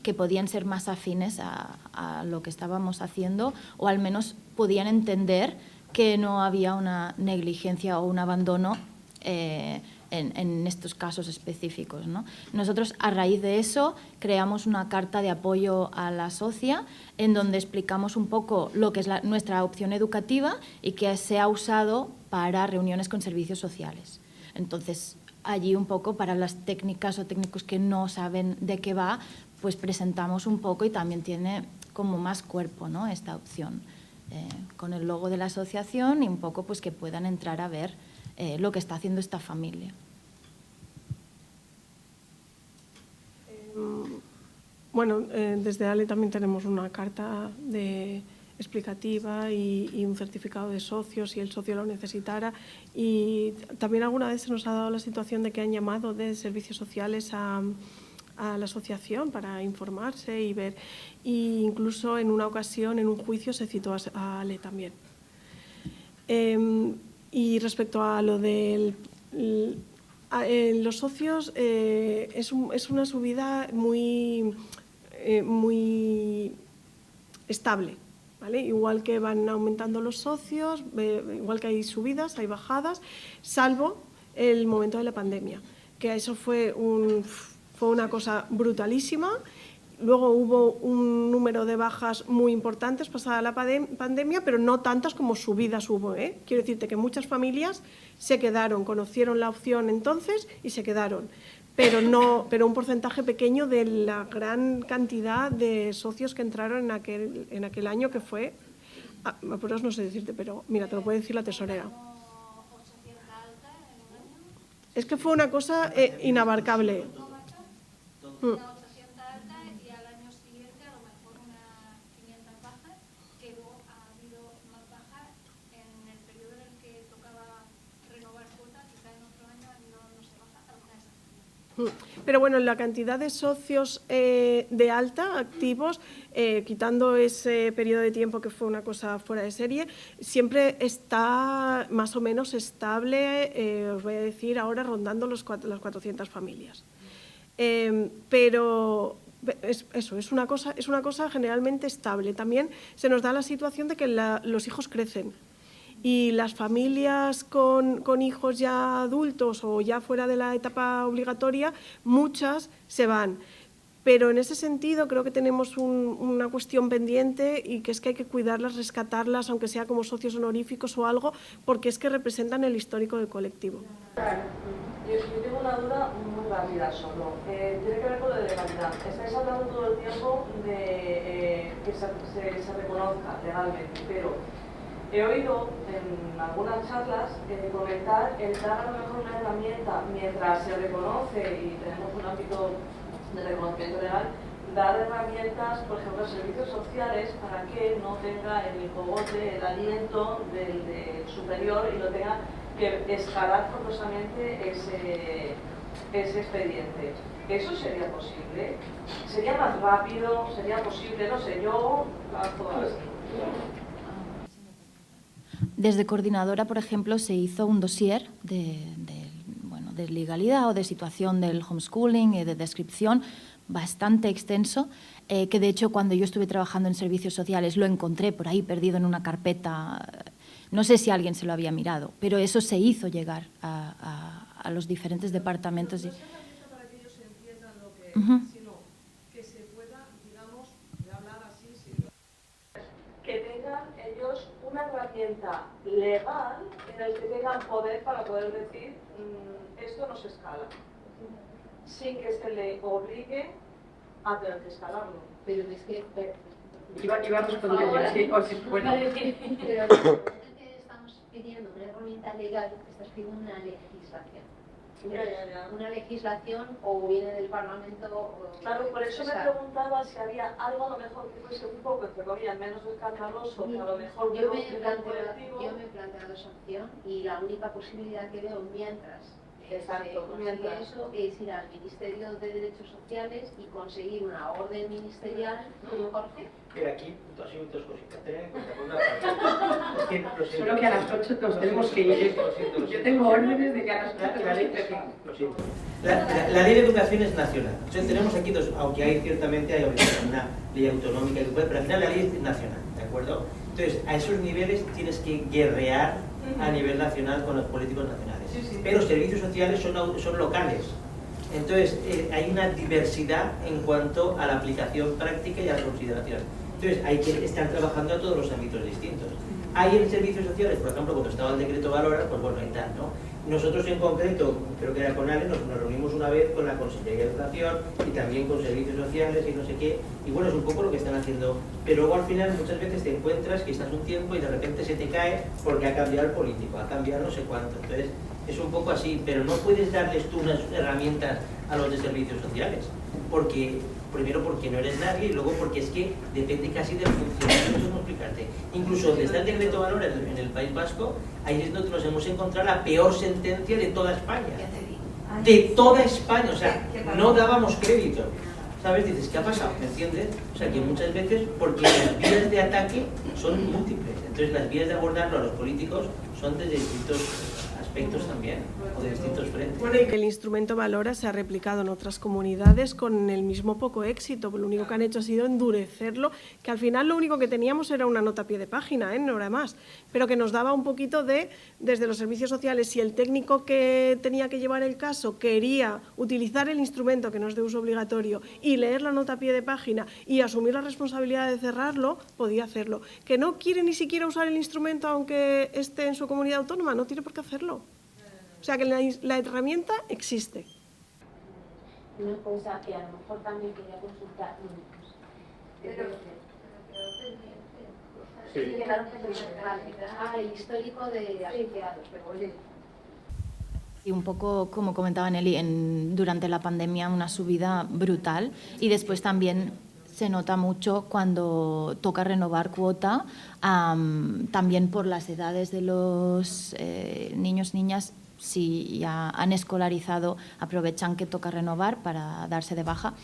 que podían ser más afines a lo que estábamos haciendo o al menos podían entender que no había una negligencia o un abandono en estos casos específicos, ¿no? Nosotros, a raíz de eso, creamos una carta de apoyo a la socia en donde explicamos un poco lo que es nuestra opción educativa y que se ha usado para reuniones con servicios sociales. Entonces, allí un poco para las técnicas o técnicos que no saben de qué va, pues presentamos un poco y también tiene como más cuerpo, ¿no?, esta opción, con el logo de la asociación y un poco pues que puedan entrar a ver lo que está haciendo esta familia. Bueno, desde ALE también tenemos una carta explicativa y un certificado de socios si el socio lo necesitara. Y también alguna vez se nos ha dado la situación de que han llamado de servicios sociales a la asociación para informarse y ver. E incluso en una ocasión, en un juicio, se citó a ALE también. Y respecto a lo de los socios, es una subida muy estable, ¿vale? Igual que van aumentando los socios, igual que hay subidas, hay bajadas, salvo el momento de la pandemia, que eso fue una cosa brutalísima. Luego hubo un número de bajas muy importantes pasada la pandemia, pero no tantas como subidas hubo, ¿eh? Quiero decirte que muchas familias se quedaron, conocieron la opción entonces y se quedaron, pero un porcentaje pequeño de la gran cantidad de socios que entraron en aquel año, que fue, apuros no sé decirte, pero mira, te lo puede decir la tesorera. Es que fue una cosa inabarcable. Pero bueno, la cantidad de socios de alta, activos, quitando ese periodo de tiempo que fue una cosa fuera de serie, siempre está más o menos estable, os voy a decir ahora, rondando las 400 familias. Pero es una cosa generalmente estable. También se nos da la situación de que los hijos crecen. Y las familias con hijos ya adultos o ya fuera de la etapa obligatoria, muchas se van. Pero en ese sentido creo que tenemos una cuestión pendiente y que es que hay que cuidarlas, rescatarlas, aunque sea como socios honoríficos o algo, porque es que representan el histórico del colectivo. Yo tengo una duda muy rápida solo. Tiene que ver con la legalidad. Estáis hablando todo el tiempo de que se reconozca legalmente, pero he oído en algunas charlas comentar el dar a lo mejor una herramienta mientras se reconoce y tenemos un ámbito de reconocimiento legal, dar herramientas, por ejemplo, a servicios sociales para que no tenga el cogote, el aliento del superior y no tenga que escalar forzosamente ese expediente. ¿Eso sería posible? ¿Sería más rápido? ¿Sería posible? No sé, yo lanzo así. Desde Coordinadora, por ejemplo, se hizo un dossier de legalidad o de situación del homeschooling y de descripción bastante extenso, que de hecho cuando yo estuve trabajando en servicios sociales lo encontré por ahí perdido en una carpeta. No sé si alguien se lo había mirado, pero eso se hizo llegar a los diferentes departamentos. No es herramienta para que ellos entiendan lo que es, sino que se pueda, digamos, hablar así, que tengan ellos una herramienta legal en el que tengan poder para poder decir esto no se escala, sin que se le obligue a tener que escalarlo. Pero es que... Iba a responder yo, sí, o si fuera. Pero estamos pidiendo una herramienta legal, estás pidiendo una legislación. Una legislación o viene del Parlamento o... Claro, por eso me preguntaba si había algo a lo mejor que fuese un poco, entre comillas, menos escandaloso, que a lo mejor... Yo me he planteado esa opción y la única posibilidad que veo mientras eso es ir al Ministerio de Derechos Sociales y conseguir una orden ministerial, ¿no, Jorge? Pero aquí, dos cositas. Tener en cuenta, por una parte, es que los solo que a las 8 nos tenemos que ir. Yo tengo órdenes de que a las 8 lo siento. La ley de educación es nacional. Entonces tenemos aquí dos, aunque hay ciertamente una ley autonómica, pero al final la ley es nacional, ¿de acuerdo? Entonces, a esos niveles tienes que guerrear a nivel nacional con los políticos nacionales. Pero servicios sociales son locales. Entonces, hay una diversidad en cuanto a la aplicación práctica y a la consideración. Entonces, hay que estar trabajando a todos los ámbitos distintos. Hay en servicios sociales, por ejemplo, cuando estaba el decreto Valora, pues bueno, ahí tal, ¿no? Nosotros en concreto, creo que era con Ale, nos reunimos una vez con la Consejería de Educación y también con servicios sociales y no sé qué, y bueno, es un poco lo que están haciendo, pero luego al final muchas veces te encuentras que estás un tiempo y de repente se te cae porque ha cambiado el político, ha cambiado no sé cuánto, entonces es un poco así, pero no puedes darles tú unas herramientas a los de servicios sociales, porque primero porque no eres nadie y luego porque es que depende casi del funcionamiento, no sé cómo explicarte. Incluso donde está el decreto Valora en el País Vasco, ahí es donde nos hemos encontrado la peor sentencia de toda España. De toda España, o sea, no dábamos crédito. ¿Sabes? Dices, ¿qué ha pasado? ¿Me entiendes? O sea, que muchas veces, porque las vías de ataque son múltiples, entonces las vías de abordarlo a los políticos son desde distintos aspectos también, o de distintos frentes. Bueno, y que el instrumento Valora se ha replicado en otras comunidades con el mismo poco éxito, lo único que han hecho ha sido endurecerlo, que al final lo único que teníamos era una nota a pie de página, no era más, pero que nos daba un poquito desde los servicios sociales, si el técnico que tenía que llevar el caso quería utilizar el instrumento que no es de uso obligatorio y leer la nota a pie de página y asumir la responsabilidad de cerrarlo, podía hacerlo. Que no quiere ni siquiera usar el instrumento aunque esté en su comunidad autónoma, no tiene por qué hacerlo. O sea que la herramienta existe. Una cosa que a lo mejor también quería consultar. El histórico de asociados, pero oye. Y un poco, como comentaba Nelly, durante la pandemia una subida brutal y después también se nota mucho cuando toca renovar cuota, también por las edades de los niños, niñas. Si ya han escolarizado, aprovechan que toca renovar para darse de baja.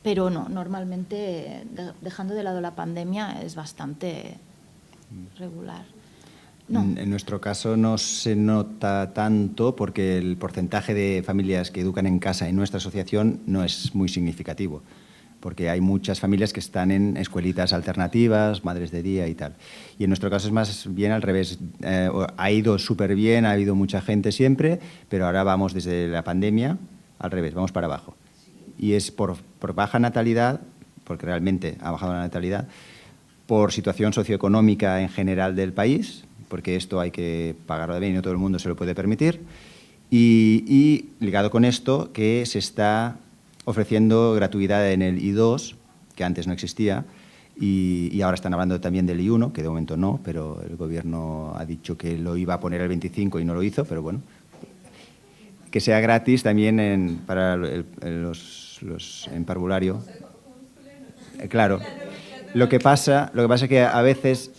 Pero no, normalmente, dejando de lado la pandemia, es bastante regular. No. En nuestro caso no se nota tanto porque el porcentaje de familias que educan en casa en nuestra asociación no es muy significativo, porque hay muchas familias que están en escuelitas alternativas, madres de día y tal. Y en nuestro caso es más bien al revés. Ha ido súper bien, ha habido mucha gente siempre, pero ahora vamos desde la pandemia al revés, vamos para abajo. Y es por baja natalidad, porque realmente ha bajado la natalidad, por situación socioeconómica en general del país, porque esto hay que pagarlo bien y no todo el mundo se lo puede permitir, y ligado con esto que se está ofreciendo gratuidad en el I2, que antes no existía, y ahora están hablando también del I1, que de momento no, pero el Gobierno ha dicho que lo iba a poner el 25 y no lo hizo, pero bueno, que sea gratis también para los en parvulario. Claro, lo que pasa es que a veces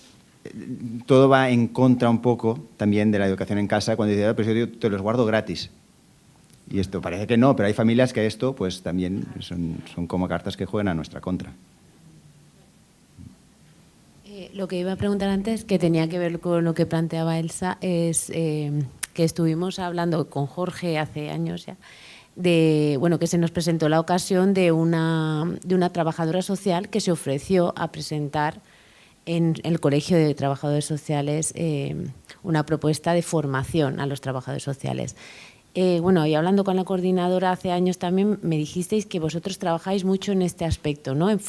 todo va en contra un poco también de la educación en casa, cuando dice, pero yo te los guardo gratis. Y esto parece que no, pero hay familias que esto pues también son como cartas que juegan a nuestra contra. Lo que iba a preguntar antes, que tenía que ver con lo que planteaba Elsa, es que estuvimos hablando con Jorge hace años ya, que se nos presentó la ocasión de una trabajadora social que se ofreció a presentar en el Colegio de Trabajadores Sociales una propuesta de formación a los trabajadores sociales. Y hablando con la coordinadora hace años también me dijisteis que vosotros trabajáis mucho en este aspecto, ¿no? En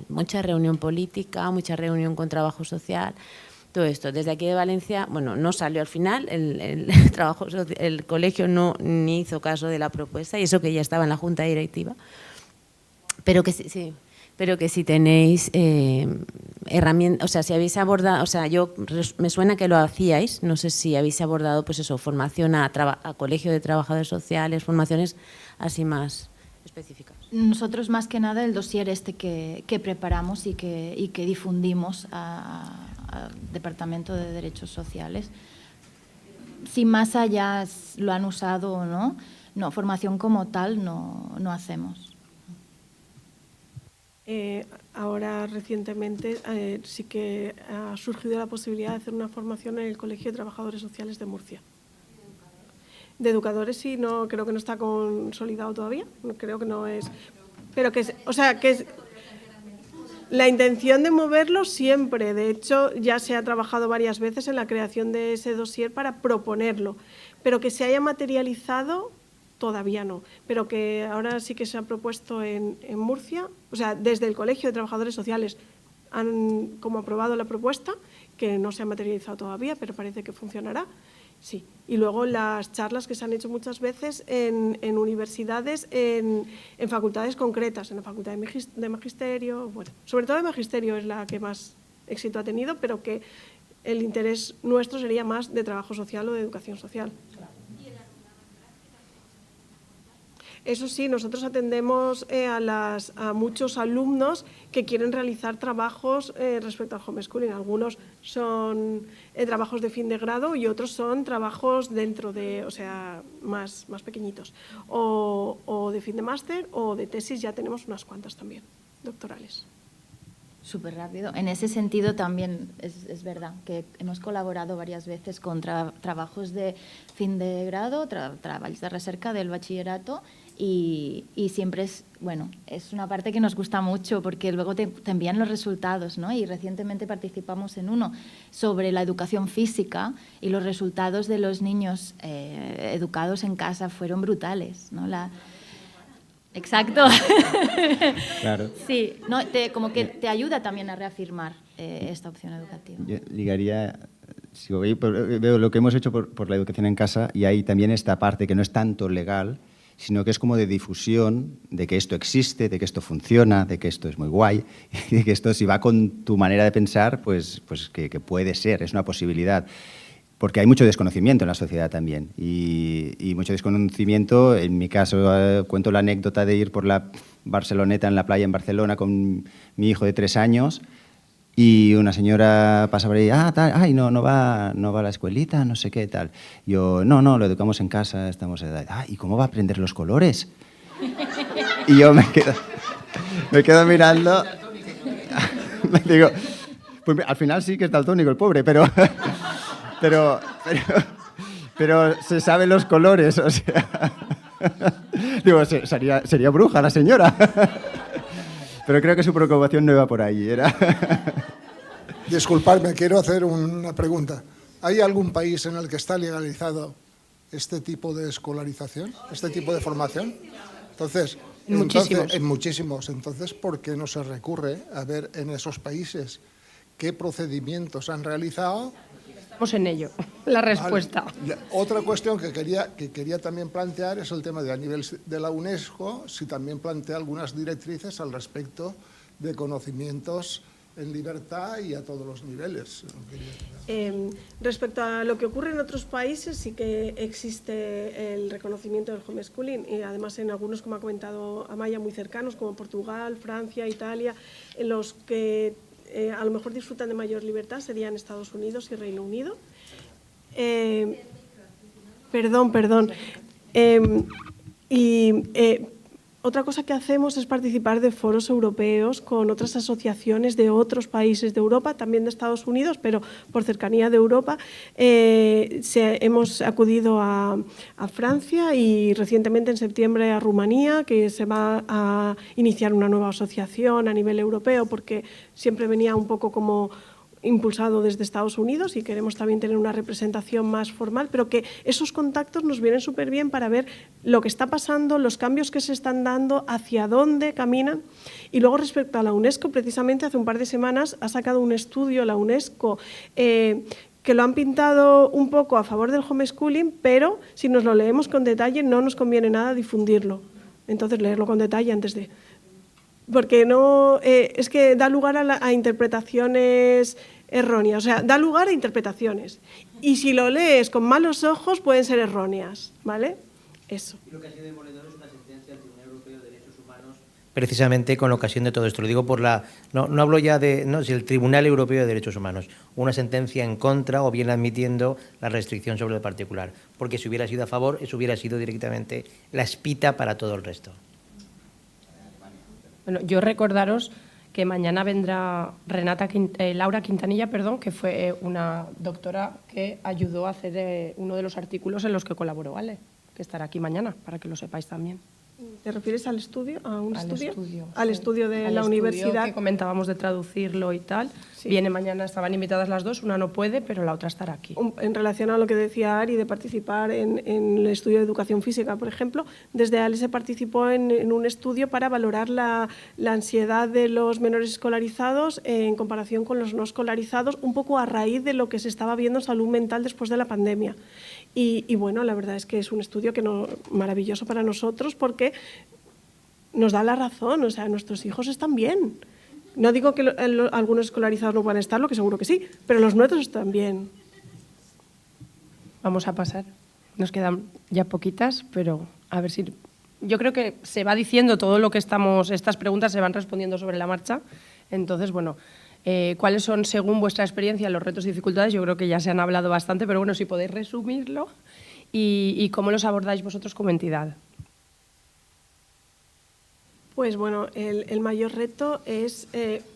mucha reunión política, mucha reunión con trabajo social, todo esto. Desde aquí de Valencia, no salió al final, el colegio ni hizo caso de la propuesta, y eso que ya estaba en la junta directiva, pero que sí. Pero que si tenéis herramientas, si habéis abordado, me suena que lo hacíais, no sé si habéis abordado, pues eso, formación a colegio de trabajadores sociales, formaciones así más específicas. Nosotros más que nada el dossier que preparamos y que difundimos al Departamento de Derechos Sociales. Si más allá lo han usado o no, formación como tal no hacemos. Ahora recientemente sí que ha surgido la posibilidad de hacer una formación en el Colegio de Trabajadores Sociales de Murcia. De educadores sí, no creo que no está consolidado todavía, creo que no es, pero que es la intención de moverlo siempre. De hecho, ya se ha trabajado varias veces en la creación de ese dossier para proponerlo, pero que se haya materializado todavía no, pero que ahora sí que se ha propuesto en Murcia, desde el Colegio de Trabajadores Sociales han como aprobado la propuesta, que no se ha materializado todavía, pero parece que funcionará, sí. Y luego las charlas que se han hecho muchas veces en universidades, en facultades concretas, en la Facultad de Magisterio, sobre todo de Magisterio es la que más éxito ha tenido, pero que el interés nuestro sería más de trabajo social o de educación social. Eso sí, nosotros atendemos a muchos alumnos que quieren realizar trabajos respecto al homeschooling. Algunos son trabajos de fin de grado y otros son trabajos dentro de, más pequeñitos. O de fin de máster o de tesis, ya tenemos unas cuantas también, doctorales. Súper rápido. En ese sentido también es verdad que hemos colaborado varias veces con trabajos de fin de grado, trabajos de recerca del bachillerato y siempre es una parte que nos gusta mucho porque luego te envían los resultados, ¿no? Y recientemente participamos en uno sobre la educación física y los resultados de los niños educados en casa fueron brutales, ¿no? Exacto. Claro. Sí, como que te ayuda también a reafirmar esta opción educativa. Yo ligaría, si veo lo que hemos hecho por la educación en casa, y hay también esta parte que no es tanto legal, sino que es como de difusión de que esto existe, de que esto funciona, de que esto es muy guay, y de que esto, si va con tu manera de pensar, pues que puede ser, es una posibilidad. porque hay mucho desconocimiento en la sociedad también y mucho desconocimiento. En mi caso, cuento la anécdota de ir por la Barceloneta en la playa en Barcelona con mi hijo de 3 años y una señora pasa por ahí, ay, no va a la escuelita, no sé qué, tal. Yo, no, lo educamos en casa, estamos en edad. ¿Y cómo va a aprender los colores? Y yo me quedo mirando, me digo, pues al final sí que es daltónico el pobre, pero se sabe los colores, o sea. Digo, sería bruja la señora. Pero creo que su preocupación no iba por ahí. Disculpadme, quiero hacer una pregunta. ¿Hay algún país en el que está legalizado este tipo de escolarización, este tipo de formación? Entonces, en muchísimos. Entonces, ¿por qué no se recurre a ver en esos países qué procedimientos han realizado? Estamos en ello, la respuesta. Vale. Otra cuestión que quería también plantear es el tema de a nivel de la UNESCO, si también plantea algunas directrices al respecto de conocimientos en libertad y a todos los niveles. Respecto a lo que ocurre en otros países, sí que existe el reconocimiento del homeschooling y además en algunos, como ha comentado Amaya, muy cercanos, como Portugal, Francia, Italia, en los que a lo mejor disfrutan de mayor libertad serían Estados Unidos y Reino Unido. Perdón. Otra cosa que hacemos es participar de foros europeos con otras asociaciones de otros países de Europa, también de Estados Unidos, pero por cercanía de Europa. Hemos acudido a Francia y recientemente en septiembre a Rumanía, que se va a iniciar una nueva asociación a nivel europeo, porque siempre venía un poco como impulsado desde Estados Unidos y queremos también tener una representación más formal, pero que esos contactos nos vienen súper bien para ver lo que está pasando, los cambios que se están dando, hacia dónde caminan. Y luego respecto a la UNESCO, precisamente hace un par de semanas ha sacado un estudio la UNESCO que lo han pintado un poco a favor del homeschooling, pero si nos lo leemos con detalle no nos conviene nada difundirlo. Entonces leerlo con detalle antes de... Porque no, es que da lugar a interpretaciones erróneas, o sea, da lugar a interpretaciones. Y si lo lees con malos ojos, pueden ser erróneas, ¿vale? Eso. Y lo que ha sido demoledor es una sentencia del Tribunal Europeo de Derechos Humanos. Precisamente con ocasión de todo esto, lo digo por la... No hablo ya de... No, si el Tribunal Europeo de Derechos Humanos, una sentencia en contra o bien admitiendo la restricción sobre el particular, porque si hubiera sido a favor, eso hubiera sido directamente la espita para todo el resto. Bueno, yo recordaros que mañana vendrá Laura Quintanilla, que fue una doctora que ayudó a hacer uno de los artículos en los que colaboró Ale, que estará aquí mañana, para que lo sepáis también. ¿Te refieres al estudio? ¿A un estudio? Al Sí. estudio de Al la estudio universidad. que comentábamos de traducirlo y tal. Sí. Viene mañana, estaban invitadas las dos, una no puede, pero la otra estará aquí. En relación a lo que decía Ari, de participar en el estudio de educación física, por ejemplo, desde ALE se participó en un estudio para valorar la ansiedad de los menores escolarizados en comparación con los no escolarizados, un poco a raíz de lo que se estaba viendo en salud mental después de la pandemia. Y bueno, la verdad es que es un estudio maravilloso para nosotros porque nos da la razón, o sea, nuestros hijos están bien. No digo que algunos escolarizados no puedan estarlo, que seguro que sí, pero los nuestros están bien. Vamos a pasar. Nos quedan ya poquitas, pero a ver si... Yo creo que se va diciendo todo lo que estas preguntas se van respondiendo sobre la marcha. Entonces, bueno, ¿cuáles son, según vuestra experiencia, los retos y dificultades? Yo creo que ya se han hablado bastante, pero bueno, si podéis resumirlo y cómo los abordáis vosotros como entidad. Pues bueno, el mayor reto es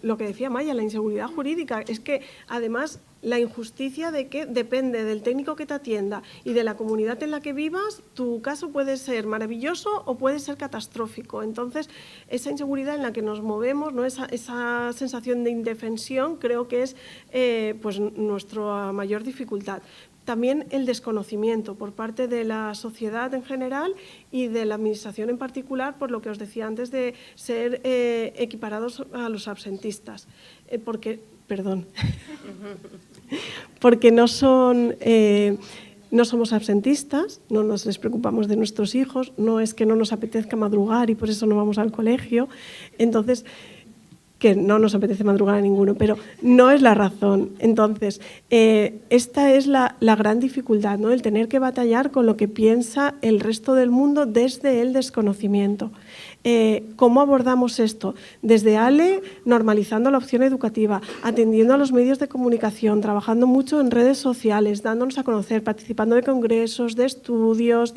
lo que decía Maya, la inseguridad jurídica. Es que además la injusticia de que depende del técnico que te atienda y de la comunidad en la que vivas, tu caso puede ser maravilloso o puede ser catastrófico. Entonces, esa inseguridad en la que nos movemos, ¿no? esa sensación de indefensión, creo que es pues nuestra mayor dificultad. También el desconocimiento por parte de la sociedad en general y de la Administración en particular, por lo que os decía antes de ser equiparados a los absentistas. Porque no somos absentistas, no nos les preocupamos de nuestros hijos, no es que no nos apetezca madrugar y por eso no vamos al colegio. Entonces, que no nos apetece madrugar a ninguno, pero no es la razón. Entonces, esta es la gran dificultad, ¿no? El tener que batallar con lo que piensa el resto del mundo desde el desconocimiento. ¿Cómo abordamos esto? Desde ALE, normalizando la opción educativa, atendiendo a los medios de comunicación, trabajando mucho en redes sociales, dándonos a conocer, participando de congresos, de estudios,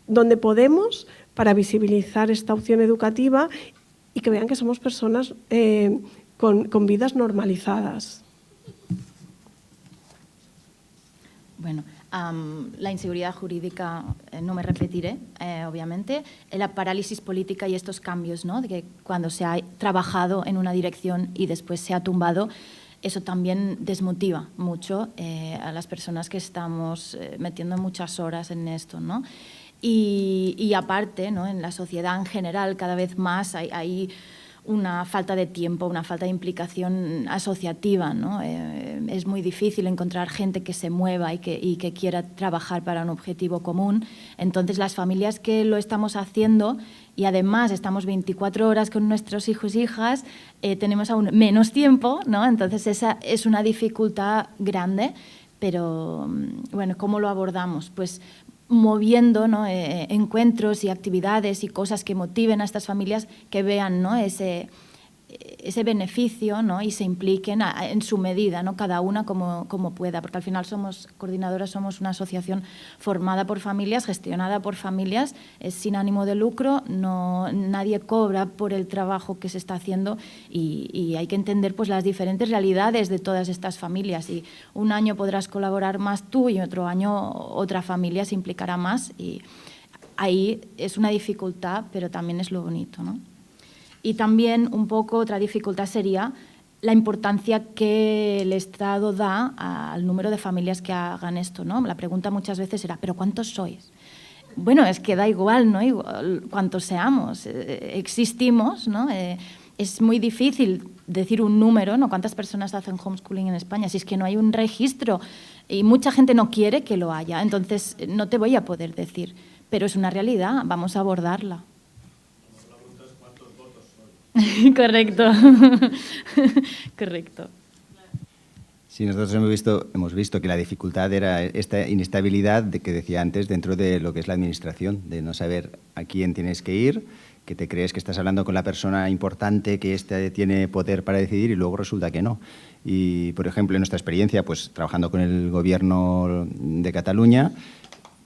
donde podemos, para visibilizar esta opción educativa y que vean que somos personas con vidas normalizadas. Bueno, la inseguridad jurídica, no me repetiré, obviamente, la parálisis política y estos cambios, ¿no? De que cuando se ha trabajado en una dirección y después se ha tumbado, eso también desmotiva mucho a las personas que estamos metiendo muchas horas en esto, ¿no? Y aparte, ¿no? En la sociedad en general cada vez más hay una falta de tiempo, una falta de implicación asociativa, ¿no? Es muy difícil encontrar gente que se mueva y que quiera trabajar para un objetivo común. Entonces, las familias que lo estamos haciendo y además estamos 24 horas con nuestros hijos e hijas, tenemos aún menos tiempo, ¿no? Entonces, esa es una dificultad grande, pero bueno, ¿cómo lo abordamos? Pues moviendo, ¿no? Encuentros y actividades y cosas que motiven a estas familias que vean, ¿no? ese beneficio, ¿no? Y se impliquen en su medida, ¿no? Cada una como pueda, porque al final Coordinadoras somos una asociación formada por familias, gestionada por familias, es sin ánimo de lucro, nadie cobra por el trabajo que se está haciendo y hay que entender pues las diferentes realidades de todas estas familias y un año podrás colaborar más tú y otro año otra familia se implicará más y ahí es una dificultad, pero también es lo bonito, ¿no? Y también un poco otra dificultad sería la importancia que el Estado da al número de familias que hagan esto, ¿no? La pregunta muchas veces era, ¿pero cuántos sois? Bueno, es que da igual, ¿no? Igual, cuántos seamos, existimos, ¿no? Es muy difícil decir un número, ¿no? ¿Cuántas personas hacen homeschooling en España? Si es que no hay un registro y mucha gente no quiere que lo haya, entonces no te voy a poder decir, pero es una realidad, vamos a abordarla. Correcto. Correcto. Sí, nosotros hemos visto que la dificultad era esta inestabilidad de que decía antes dentro de lo que es la administración, de no saber a quién tienes que ir, que te crees que estás hablando con la persona importante que tiene poder para decidir y luego resulta que no. Y, por ejemplo, en nuestra experiencia, pues trabajando con el Gobierno de Cataluña,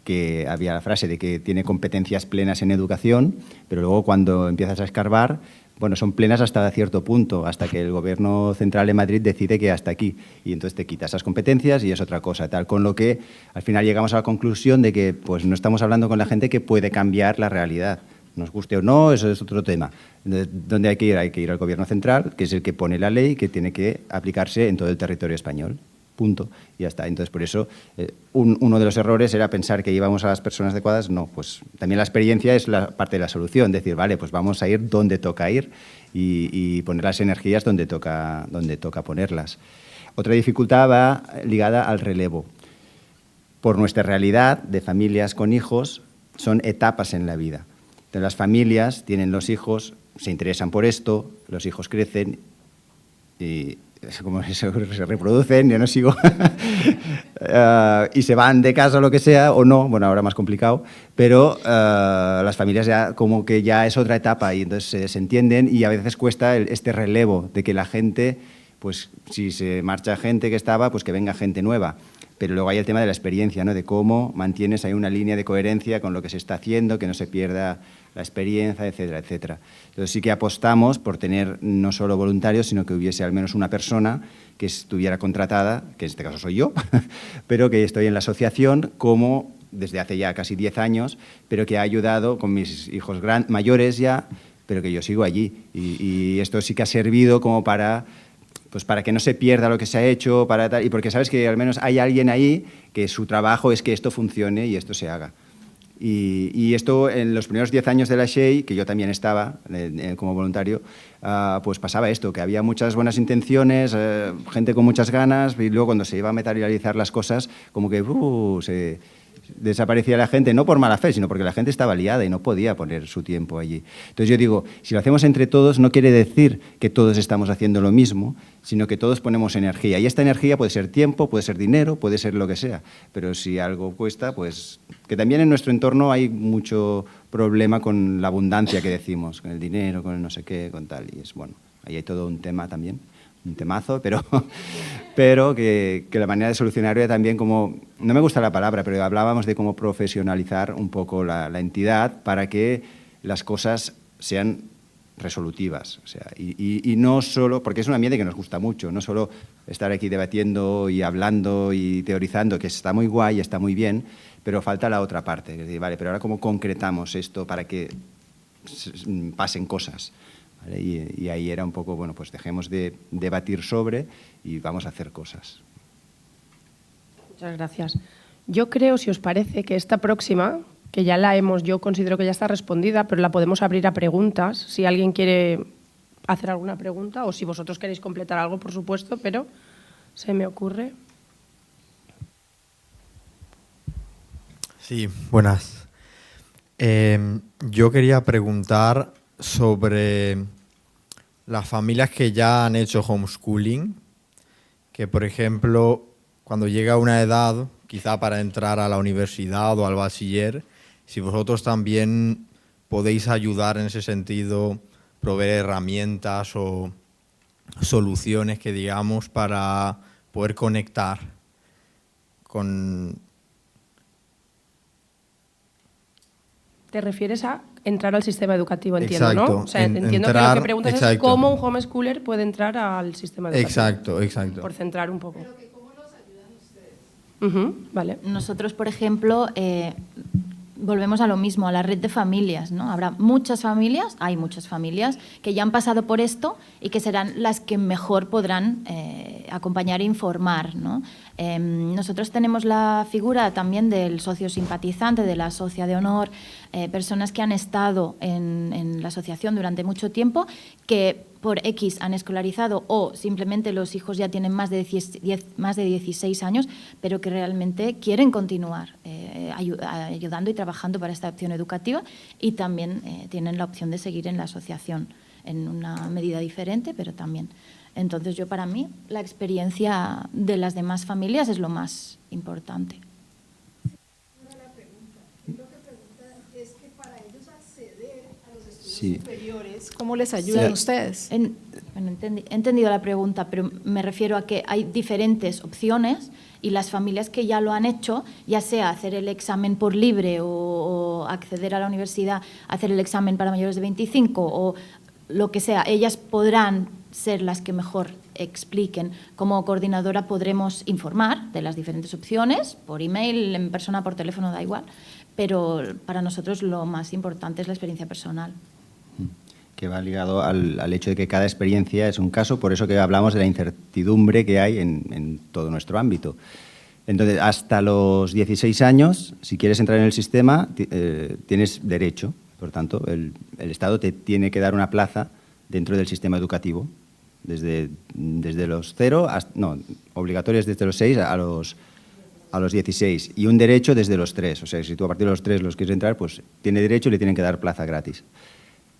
que había la frase de que tiene competencias plenas en educación, pero luego cuando empiezas a escarbar, bueno, son plenas hasta cierto punto, hasta que el Gobierno central de Madrid decide que hasta aquí. Y entonces te quitas esas competencias y es otra cosa. Tal, con lo que al final llegamos a la conclusión de que pues, no estamos hablando con la gente que puede cambiar la realidad. Nos guste o no, eso es otro tema. ¿Dónde hay que ir? Hay que ir al Gobierno central, que es el que pone la ley, que tiene que aplicarse en todo el territorio español. Punto. Y ya está. Entonces, por eso, uno de los errores era pensar que íbamos a las personas adecuadas. No, pues también la experiencia es la parte de la solución. Decir, vale, pues vamos a ir donde toca ir y poner las energías donde toca ponerlas. Otra dificultad va ligada al relevo. Por nuestra realidad de familias con hijos, son etapas en la vida. Entonces, las familias tienen los hijos, se interesan por esto, los hijos crecen y como se reproducen, ya no sigo, y se van de casa o lo que sea, o no, bueno, ahora más complicado, pero las familias ya como que ya es otra etapa y entonces se entienden y a veces cuesta este relevo de que la gente, pues si se marcha gente que estaba, pues que venga gente nueva. Pero luego hay el tema de la experiencia, ¿no? De cómo mantienes ahí una línea de coherencia con lo que se está haciendo, que no se pierda la experiencia, etcétera, etcétera. Entonces sí que apostamos por tener no solo voluntarios, sino que hubiese al menos una persona que estuviera contratada, que en este caso soy yo, pero que estoy en la asociación como desde hace ya casi 10 años, pero que ha ayudado con mis hijos mayores ya, pero que yo sigo allí. Y esto sí que ha servido como para que no se pierda lo que se ha hecho, y porque sabes que al menos hay alguien ahí que su trabajo es que esto funcione y esto se haga. Y esto en los primeros 10 años de la SHEI, que yo también estaba como voluntario, pues pasaba esto, que había muchas buenas intenciones, gente con muchas ganas, y luego cuando se iba a materializar las cosas, como que desaparecía la gente, no por mala fe, sino porque la gente estaba liada y no podía poner su tiempo allí. Entonces yo digo, si lo hacemos entre todos, no quiere decir que todos estamos haciendo lo mismo, sino que todos ponemos energía. Y esta energía puede ser tiempo, puede ser dinero, puede ser lo que sea. Pero si algo cuesta, pues... Que también en nuestro entorno hay mucho problema con la abundancia que decimos, con el dinero, con el no sé qué, con tal. Y es bueno, ahí hay todo un tema también, un temazo, pero que la manera de solucionarlo era también como... No me gusta la palabra, pero hablábamos de cómo profesionalizar un poco la entidad para que las cosas sean resolutivas, o sea, y no solo, porque es un ambiente que nos gusta mucho, no solo estar aquí debatiendo y hablando y teorizando, que está muy guay, está muy bien, pero falta la otra parte, es decir, vale, pero ahora cómo concretamos esto para que pasen cosas, ¿vale? Y ahí era un poco, bueno, pues dejemos de debatir sobre y vamos a hacer cosas. Muchas gracias. Yo creo, si os parece, que esta próxima, que ya yo considero que ya está respondida, pero la podemos abrir a preguntas, si alguien quiere hacer alguna pregunta o si vosotros queréis completar algo, por supuesto, pero se me ocurre. Sí, buenas. Yo quería preguntar sobre las familias que ya han hecho homeschooling, que por ejemplo, cuando llega una edad, quizá para entrar a la universidad o al bachiller, si vosotros también podéis ayudar en ese sentido, proveer herramientas o soluciones que digamos para poder conectar con... ¿Te refieres a entrar al sistema educativo, entiendo, exacto, no? O sea, entiendo que lo que preguntas es cómo un homeschooler puede entrar al sistema educativo. Exacto. Por centrar un poco. Pero ¿cómo los ayudan ustedes? Vale. Nosotros, por ejemplo, volvemos a lo mismo, a la red de familias, ¿no? Hay muchas familias que ya han pasado por esto y que serán las que mejor podrán acompañar e informar, ¿no? Nosotros tenemos la figura también del socio simpatizante, de la socia de honor, personas que han estado en la asociación durante mucho tiempo, que por X han escolarizado o simplemente los hijos ya tienen más de 16 años, pero que realmente quieren continuar ayudando y trabajando para esta opción educativa y también tienen la opción de seguir en la asociación en una medida diferente, pero también. Entonces, para mí, la experiencia de las demás familias es lo más importante. Sí. Superiores, ¿cómo les ayudan ustedes? He entendido la pregunta, pero me refiero a que hay diferentes opciones y las familias que ya lo han hecho, ya sea hacer el examen por libre o acceder a la universidad, hacer el examen para mayores de 25 o lo que sea, ellas podrán ser las que mejor expliquen. Como coordinadora podremos informar de las diferentes opciones, por email, en persona, por teléfono, da igual, pero para nosotros lo más importante es la experiencia personal. Que va ligado al hecho de que cada experiencia es un caso, por eso que hablamos de la incertidumbre que hay en todo nuestro ámbito. Entonces, hasta los 16 años, si quieres entrar en el sistema, tienes derecho. Por tanto, el Estado te tiene que dar una plaza dentro del sistema educativo, desde los 0, obligatorias desde los 6 a los 16, y un derecho desde los 3. O sea, si tú a partir de los 3 los quieres entrar, pues tiene derecho y le tienen que dar plaza gratis.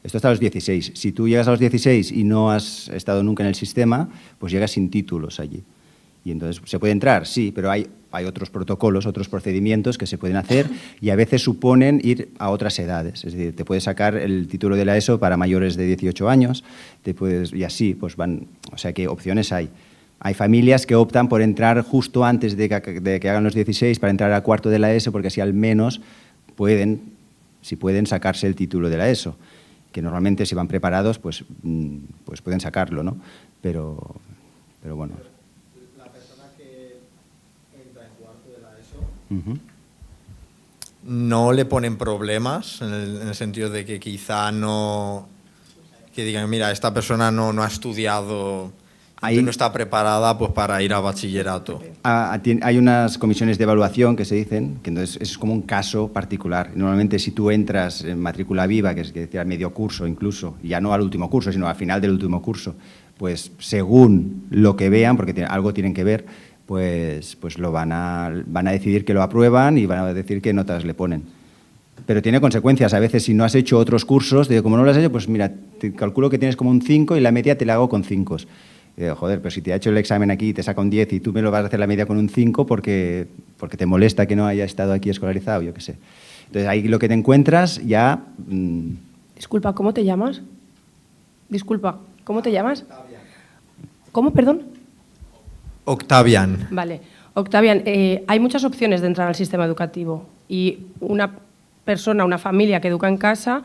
Esto hasta los 16. Si tú llegas a los 16 y no has estado nunca en el sistema, pues llegas sin títulos allí. Y entonces, ¿se puede entrar? Sí, pero hay otros protocolos, otros procedimientos que se pueden hacer y a veces suponen ir a otras edades. Es decir, te puedes sacar el título de la ESO para mayores de 18 años, y así, pues van. O sea, ¿qué opciones hay? Hay familias que optan por entrar justo antes de que hagan los 16 para entrar al cuarto de la ESO, porque así al menos pueden sacarse el título de la ESO, que normalmente si van preparados, pues pueden sacarlo, ¿no? Pero bueno. ¿No le ponen problemas en el sentido de que quizá no... que digan, mira, esta persona no ha estudiado, no está preparada pues para ir a bachillerato? Hay unas comisiones de evaluación que se dicen, que entonces es como un caso particular. Normalmente si tú entras en matrícula viva, que es decir, a medio curso incluso, ya no al último curso, sino al final del último curso, pues según lo que vean, porque algo tienen que ver, pues lo van a decidir que lo aprueban y van a decir qué notas le ponen. Pero tiene consecuencias. A veces, si no has hecho otros cursos, digo, como no lo has hecho, pues mira, te calculo que tienes como un 5 y la media te la hago con 5. Joder, pero si te ha hecho el examen aquí y te saca un 10 y tú me lo vas a hacer la media con un 5 porque te molesta que no haya estado aquí escolarizado, yo qué sé. Entonces, ahí lo que te encuentras ya... Disculpa, ¿cómo te llamas? Disculpa, ¿cómo te llamas? ¿Cómo, perdón? Octavian. Vale. Octavian, hay muchas opciones de entrar al sistema educativo y una persona, una familia que educa en casa,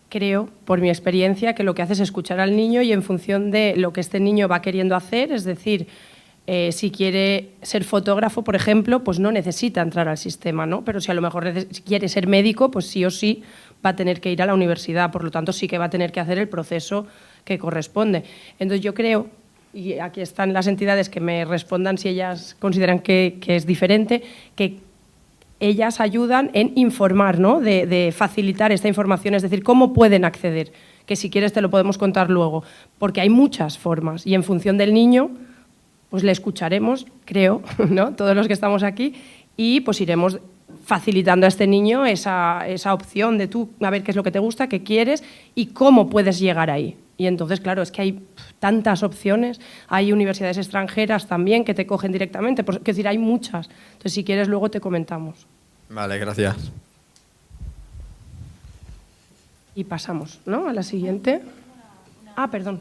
creo, por mi experiencia, que lo que hace es escuchar al niño y en función de lo que este niño va queriendo hacer, es decir, si quiere ser fotógrafo, por ejemplo, pues no necesita entrar al sistema, ¿no? Pero si a lo mejor quiere ser médico, pues sí o sí va a tener que ir a la universidad, por lo tanto sí que va a tener que hacer el proceso que corresponde. Entonces yo creo, y aquí están las entidades que me respondan si ellas consideran que es diferente, que ellas ayudan en informar, ¿no? de facilitar esta información, es decir, cómo pueden acceder, que si quieres te lo podemos contar luego, porque hay muchas formas y en función del niño pues le escucharemos, creo, ¿no? Todos los que estamos aquí, y pues iremos facilitando a este niño esa opción de tú, a ver qué es lo que te gusta, qué quieres y cómo puedes llegar ahí. Y entonces, claro, es que hay tantas opciones, hay universidades extranjeras también que te cogen directamente, es decir, hay muchas. Entonces, si quieres, luego te comentamos. Vale, gracias. Y pasamos, ¿no? A la siguiente. Ah, perdón.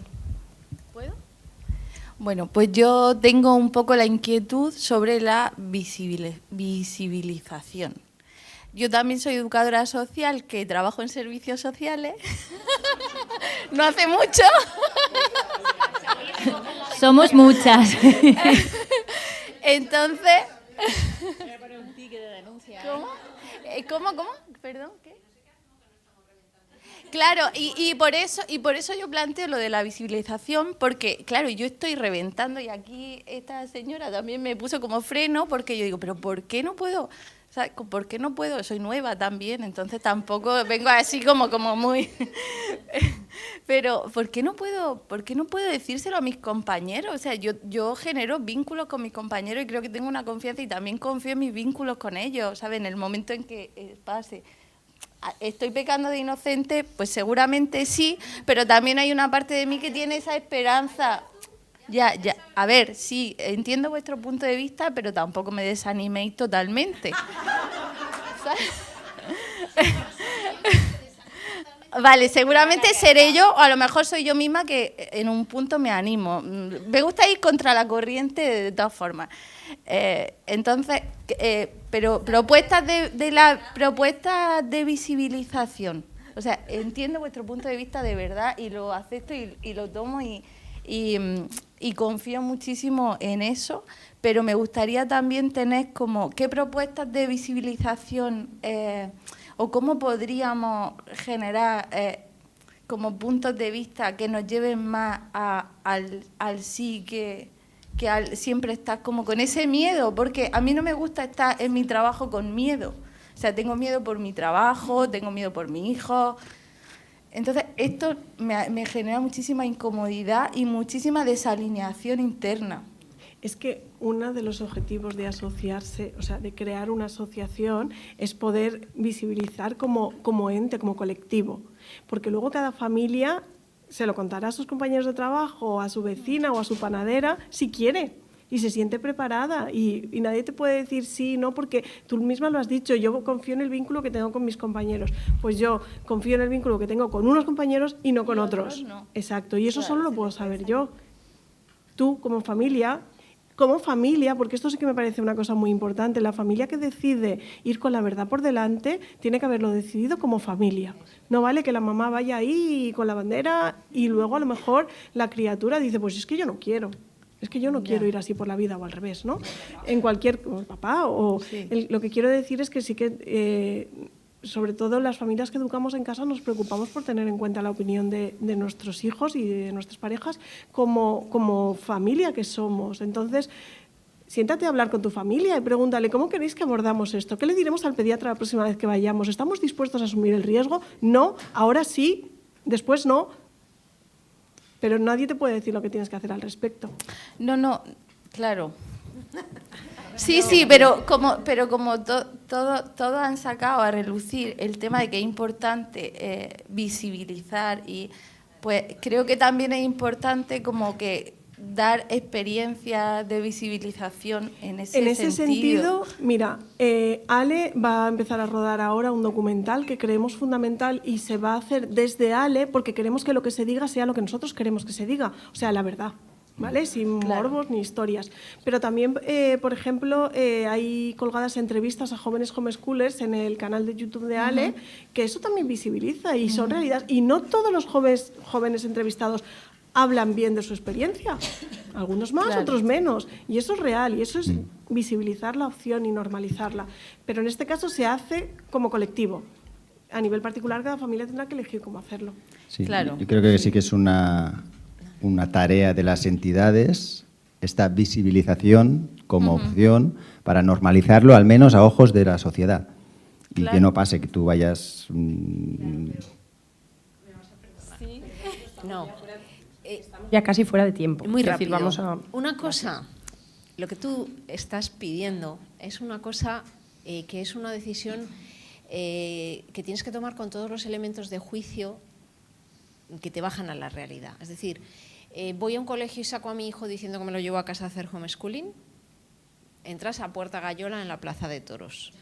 ¿Puedo? Bueno, pues yo tengo un poco la inquietud sobre la visibilización. Yo también soy educadora social, que trabajo en servicios sociales. No hace mucho. Somos muchas. Entonces... ¿Cómo? Perdón, ¿qué? Claro, y por eso yo planteo lo de la visibilización, porque, claro, yo estoy reventando y aquí esta señora también me puso como freno, porque yo digo, pero ¿por qué no puedo? O sea, ¿por qué no puedo? Soy nueva también, entonces tampoco vengo así como muy... Pero ¿por qué no puedo decírselo a mis compañeros? O sea, yo genero vínculos con mis compañeros y creo que tengo una confianza y también confío en mis vínculos con ellos, ¿sabes? En el momento en que pase. ¿Estoy pecando de inocente? Pues seguramente sí, pero también hay una parte de mí que tiene esa esperanza. Ya, a ver, sí, entiendo vuestro punto de vista, pero tampoco me desaniméis totalmente. Vale, seguramente seré yo, o a lo mejor soy yo misma que en un punto me animo. Me gusta ir contra la corriente de todas formas. Entonces, pero propuestas de visibilización. O sea, entiendo vuestro punto de vista de verdad y lo acepto y lo tomo y confío muchísimo en eso, pero me gustaría también tener como qué propuestas de visibilización o cómo podríamos generar como puntos de vista que nos lleven más al sí que siempre estar como con ese miedo, porque a mí no me gusta estar en mi trabajo con miedo. O sea, tengo miedo por mi trabajo, tengo miedo por mi hijo. Entonces, esto me genera muchísima incomodidad y muchísima desalineación interna. Es que uno de los objetivos de asociarse, o sea, de crear una asociación, es poder visibilizar como ente, como colectivo. Porque luego cada familia se lo contará a sus compañeros de trabajo, a su vecina o a su panadera, si quiere, y se siente preparada. Y nadie te puede decir sí, no, porque tú misma lo has dicho, yo confío en el vínculo que tengo con mis compañeros. Pues yo confío en el vínculo que tengo con unos compañeros y no con otros. No. Exacto, y eso solo lo puedo saber yo. Tú, como familia, porque esto sí que me parece una cosa muy importante, la familia que decide ir con la verdad por delante tiene que haberlo decidido como familia. No vale que la mamá vaya ahí con la bandera y luego a lo mejor la criatura dice, pues es que yo no quiero. Es que yo no quiero ir así por la vida o al revés, ¿no? En cualquier... papá o... Sí. Lo que quiero decir es que sí que... sobre todo las familias que educamos en casa nos preocupamos por tener en cuenta la opinión de nuestros hijos y de nuestras parejas como familia que somos. Entonces, siéntate a hablar con tu familia y pregúntale ¿cómo queréis que abordamos esto? ¿Qué le diremos al pediatra la próxima vez que vayamos? ¿Estamos dispuestos a asumir el riesgo? No, ahora sí, después no. Pero nadie te puede decir lo que tienes que hacer al respecto. No, claro. Sí, pero como todo han sacado a relucir el tema de que es importante visibilizar, y pues creo que también es importante como que dar experiencias de visibilización en ese sentido. En ese sentido, mira, Ale va a empezar a rodar ahora un documental que creemos fundamental y se va a hacer desde Ale porque queremos que lo que se diga sea lo que nosotros queremos que se diga, o sea, la verdad. ¿Vale? Sin morbos ni historias. Pero también, por ejemplo, hay colgadas entrevistas a jóvenes homeschoolers en el canal de YouTube de Ale, que eso también visibiliza y son realidades. Y no todos los jóvenes entrevistados hablan bien de su experiencia. Algunos más, otros menos. Y eso es real, y eso es visibilizar la opción y normalizarla. Pero en este caso se hace como colectivo. A nivel particular, cada familia tendrá que elegir cómo hacerlo. Sí, yo creo que sí que es una tarea de las entidades, esta visibilización como opción para normalizarlo, al menos a ojos de la sociedad. Y que no pase que tú vayas... No. Ya casi fuera de tiempo. Muy Es decir, rápido. vamos a... Una cosa, lo que tú estás pidiendo es una cosa que es una decisión que tienes que tomar con todos los elementos de juicio que te bajan a la realidad. Es decir, voy a un colegio y saco a mi hijo diciendo que me lo llevo a casa a hacer homeschooling, entras a Puerta Gallola en la Plaza de Toros.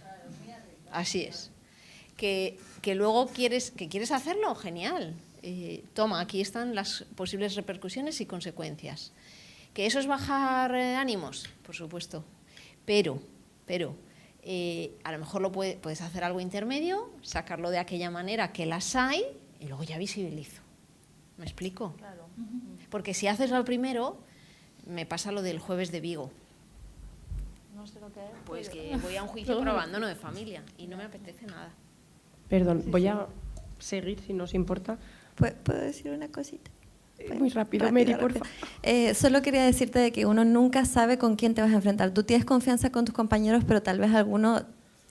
Así es. Que luego quieres hacerlo, genial. Toma, aquí están las posibles repercusiones y consecuencias. ¿Que eso es bajar ánimos? Por supuesto. Pero a lo mejor puedes hacer algo intermedio, sacarlo de aquella manera que las hay y luego ya visibilizo. ¿Me explico? Claro. Porque si haces lo primero, me pasa lo del jueves de Vigo. No sé lo que es. Pues que voy a un juicio por abandono de familia y no me apetece nada. Perdón, voy a seguir, si no os importa. ¿Puedo decir una cosita? Muy rápido, Mary, por favor. Solo quería decirte de que uno nunca sabe con quién te vas a enfrentar. Tú tienes confianza con tus compañeros, pero tal vez alguno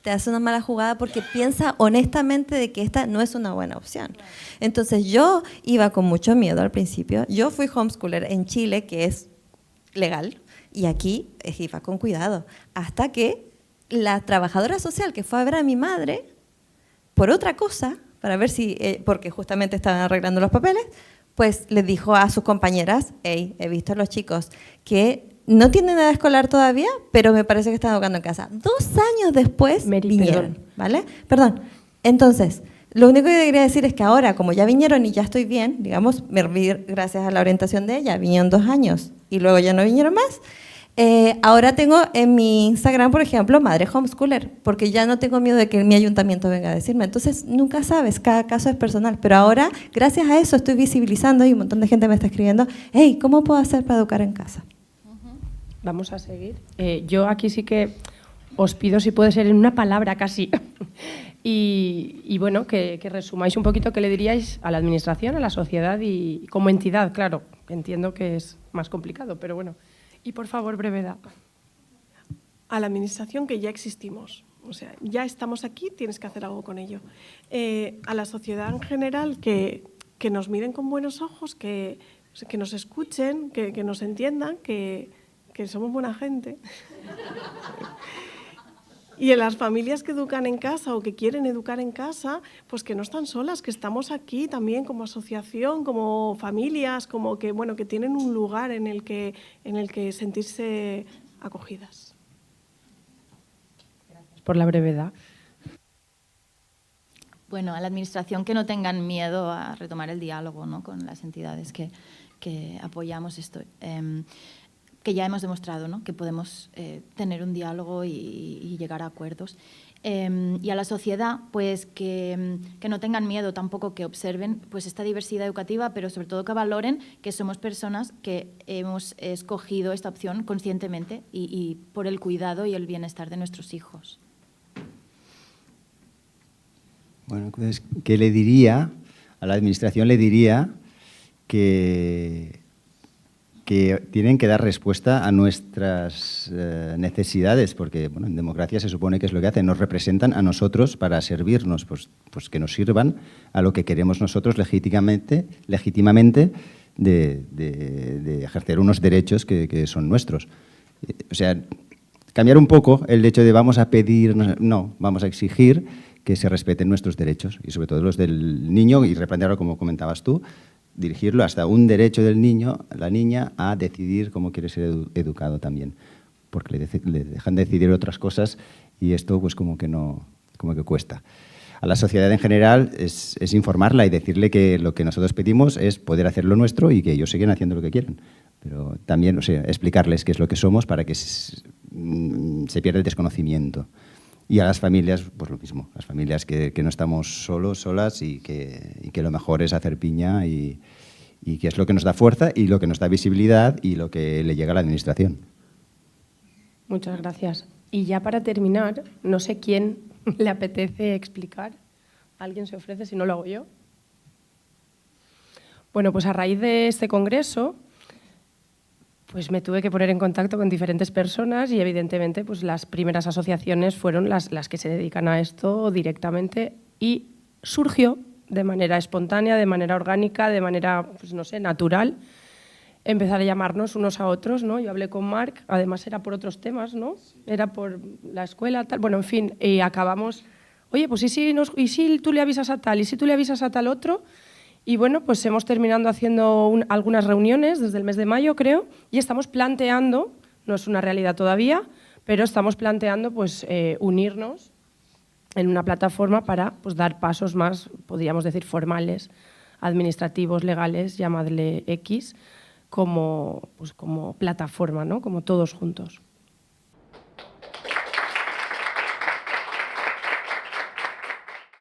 te hace una mala jugada porque piensa honestamente de que esta no es una buena opción. Entonces yo iba con mucho miedo al principio. Yo fui homeschooler en Chile, que es legal, y aquí iba con cuidado. Hasta que la trabajadora social que fue a ver a mi madre, por otra cosa, para ver si, porque justamente estaban arreglando los papeles, pues les dijo a sus compañeras, hey, he visto a los chicos que no tienen edad escolar todavía, pero me parece que están educando en casa. 2 años después vinieron, ¿vale? Perdón. Entonces, lo único que quería decir es que ahora, como ya vinieron y ya estoy bien, digamos, gracias a la orientación de ella, vinieron 2 años y luego ya no vinieron más. Ahora tengo en mi Instagram, por ejemplo, Madre Homeschooler, porque ya no tengo miedo de que mi ayuntamiento venga a decirme. Entonces, nunca sabes, cada caso es personal. Pero ahora, gracias a eso, estoy visibilizando y un montón de gente me está escribiendo, hey, ¿cómo puedo hacer para educar en casa? Vamos a seguir. Yo aquí sí que os pido, si puede ser en una palabra casi, y bueno, que resumáis un poquito qué le diríais a la administración, a la sociedad y como entidad, claro. Entiendo que es más complicado, pero bueno. Y por favor, brevedad. A la administración que ya existimos. O sea, ya estamos aquí, tienes que hacer algo con ello. A la sociedad en general, que nos miren con buenos ojos, que nos escuchen, que nos entiendan, que somos buena gente. Y en las familias que educan en casa o que quieren educar en casa, pues que no están solas, que estamos aquí también como asociación, como familias, como que bueno, que tienen un lugar en el que sentirse acogidas. Gracias por la brevedad. Bueno, a la administración que no tengan miedo a retomar el diálogo, ¿no?, con las entidades que apoyamos esto. Que ya hemos demostrado, ¿no?, que podemos tener un diálogo y llegar a acuerdos. Y a la sociedad, pues que no tengan miedo tampoco, que observen pues esta diversidad educativa, pero sobre todo que valoren que somos personas que hemos escogido esta opción conscientemente y por el cuidado y el bienestar de nuestros hijos. Bueno, entonces, ¿qué le diría? A la administración le diría que tienen que dar respuesta a nuestras necesidades, porque bueno, en democracia se supone que es lo que hacen, nos representan a nosotros para servirnos, pues que nos sirvan a lo que queremos nosotros legítimamente de ejercer unos derechos que son nuestros. O sea, cambiar un poco el hecho de vamos a pedir, no, vamos a exigir que se respeten nuestros derechos y sobre todo los del niño y replantearlo como comentabas tú, dirigirlo hasta un derecho del niño, la niña, a decidir cómo quiere ser educado también, porque le dejan decidir otras cosas y esto pues como que cuesta. A la sociedad en general es informarla y decirle que lo que nosotros pedimos es poder hacer lo nuestro y que ellos siguen haciendo lo que quieren. Pero también, o sea, explicarles qué es lo que somos para que se pierda el desconocimiento. Y a las familias, pues lo mismo. Las familias que no estamos solos, solas y que lo mejor es hacer piña y que es lo que nos da fuerza y lo que nos da visibilidad y lo que le llega a la administración. Muchas gracias. Y ya para terminar, no sé quién le apetece explicar. ¿Alguien se ofrece? Si no, lo hago yo. Bueno, pues a raíz de este congreso, pues me tuve que poner en contacto con diferentes personas y evidentemente pues las primeras asociaciones fueron las que se dedican a esto directamente y surgió de manera espontánea, de manera orgánica, de manera, pues no sé, natural, empezar a llamarnos unos a otros, ¿no? Yo hablé con Marc, además era por otros temas, ¿no? Era por la escuela, tal, bueno, en fin, y acabamos, oye, pues ¿y si tú le avisas a tal? ¿Y si tú le avisas a tal otro? Y bueno, pues hemos terminado haciendo algunas reuniones desde el mes de mayo, creo, y estamos planteando, no es una realidad todavía, pero estamos planteando pues unirnos en una plataforma para pues, dar pasos más, podríamos decir, formales, administrativos, legales, llamadle X, como plataforma, ¿no? Como todos juntos.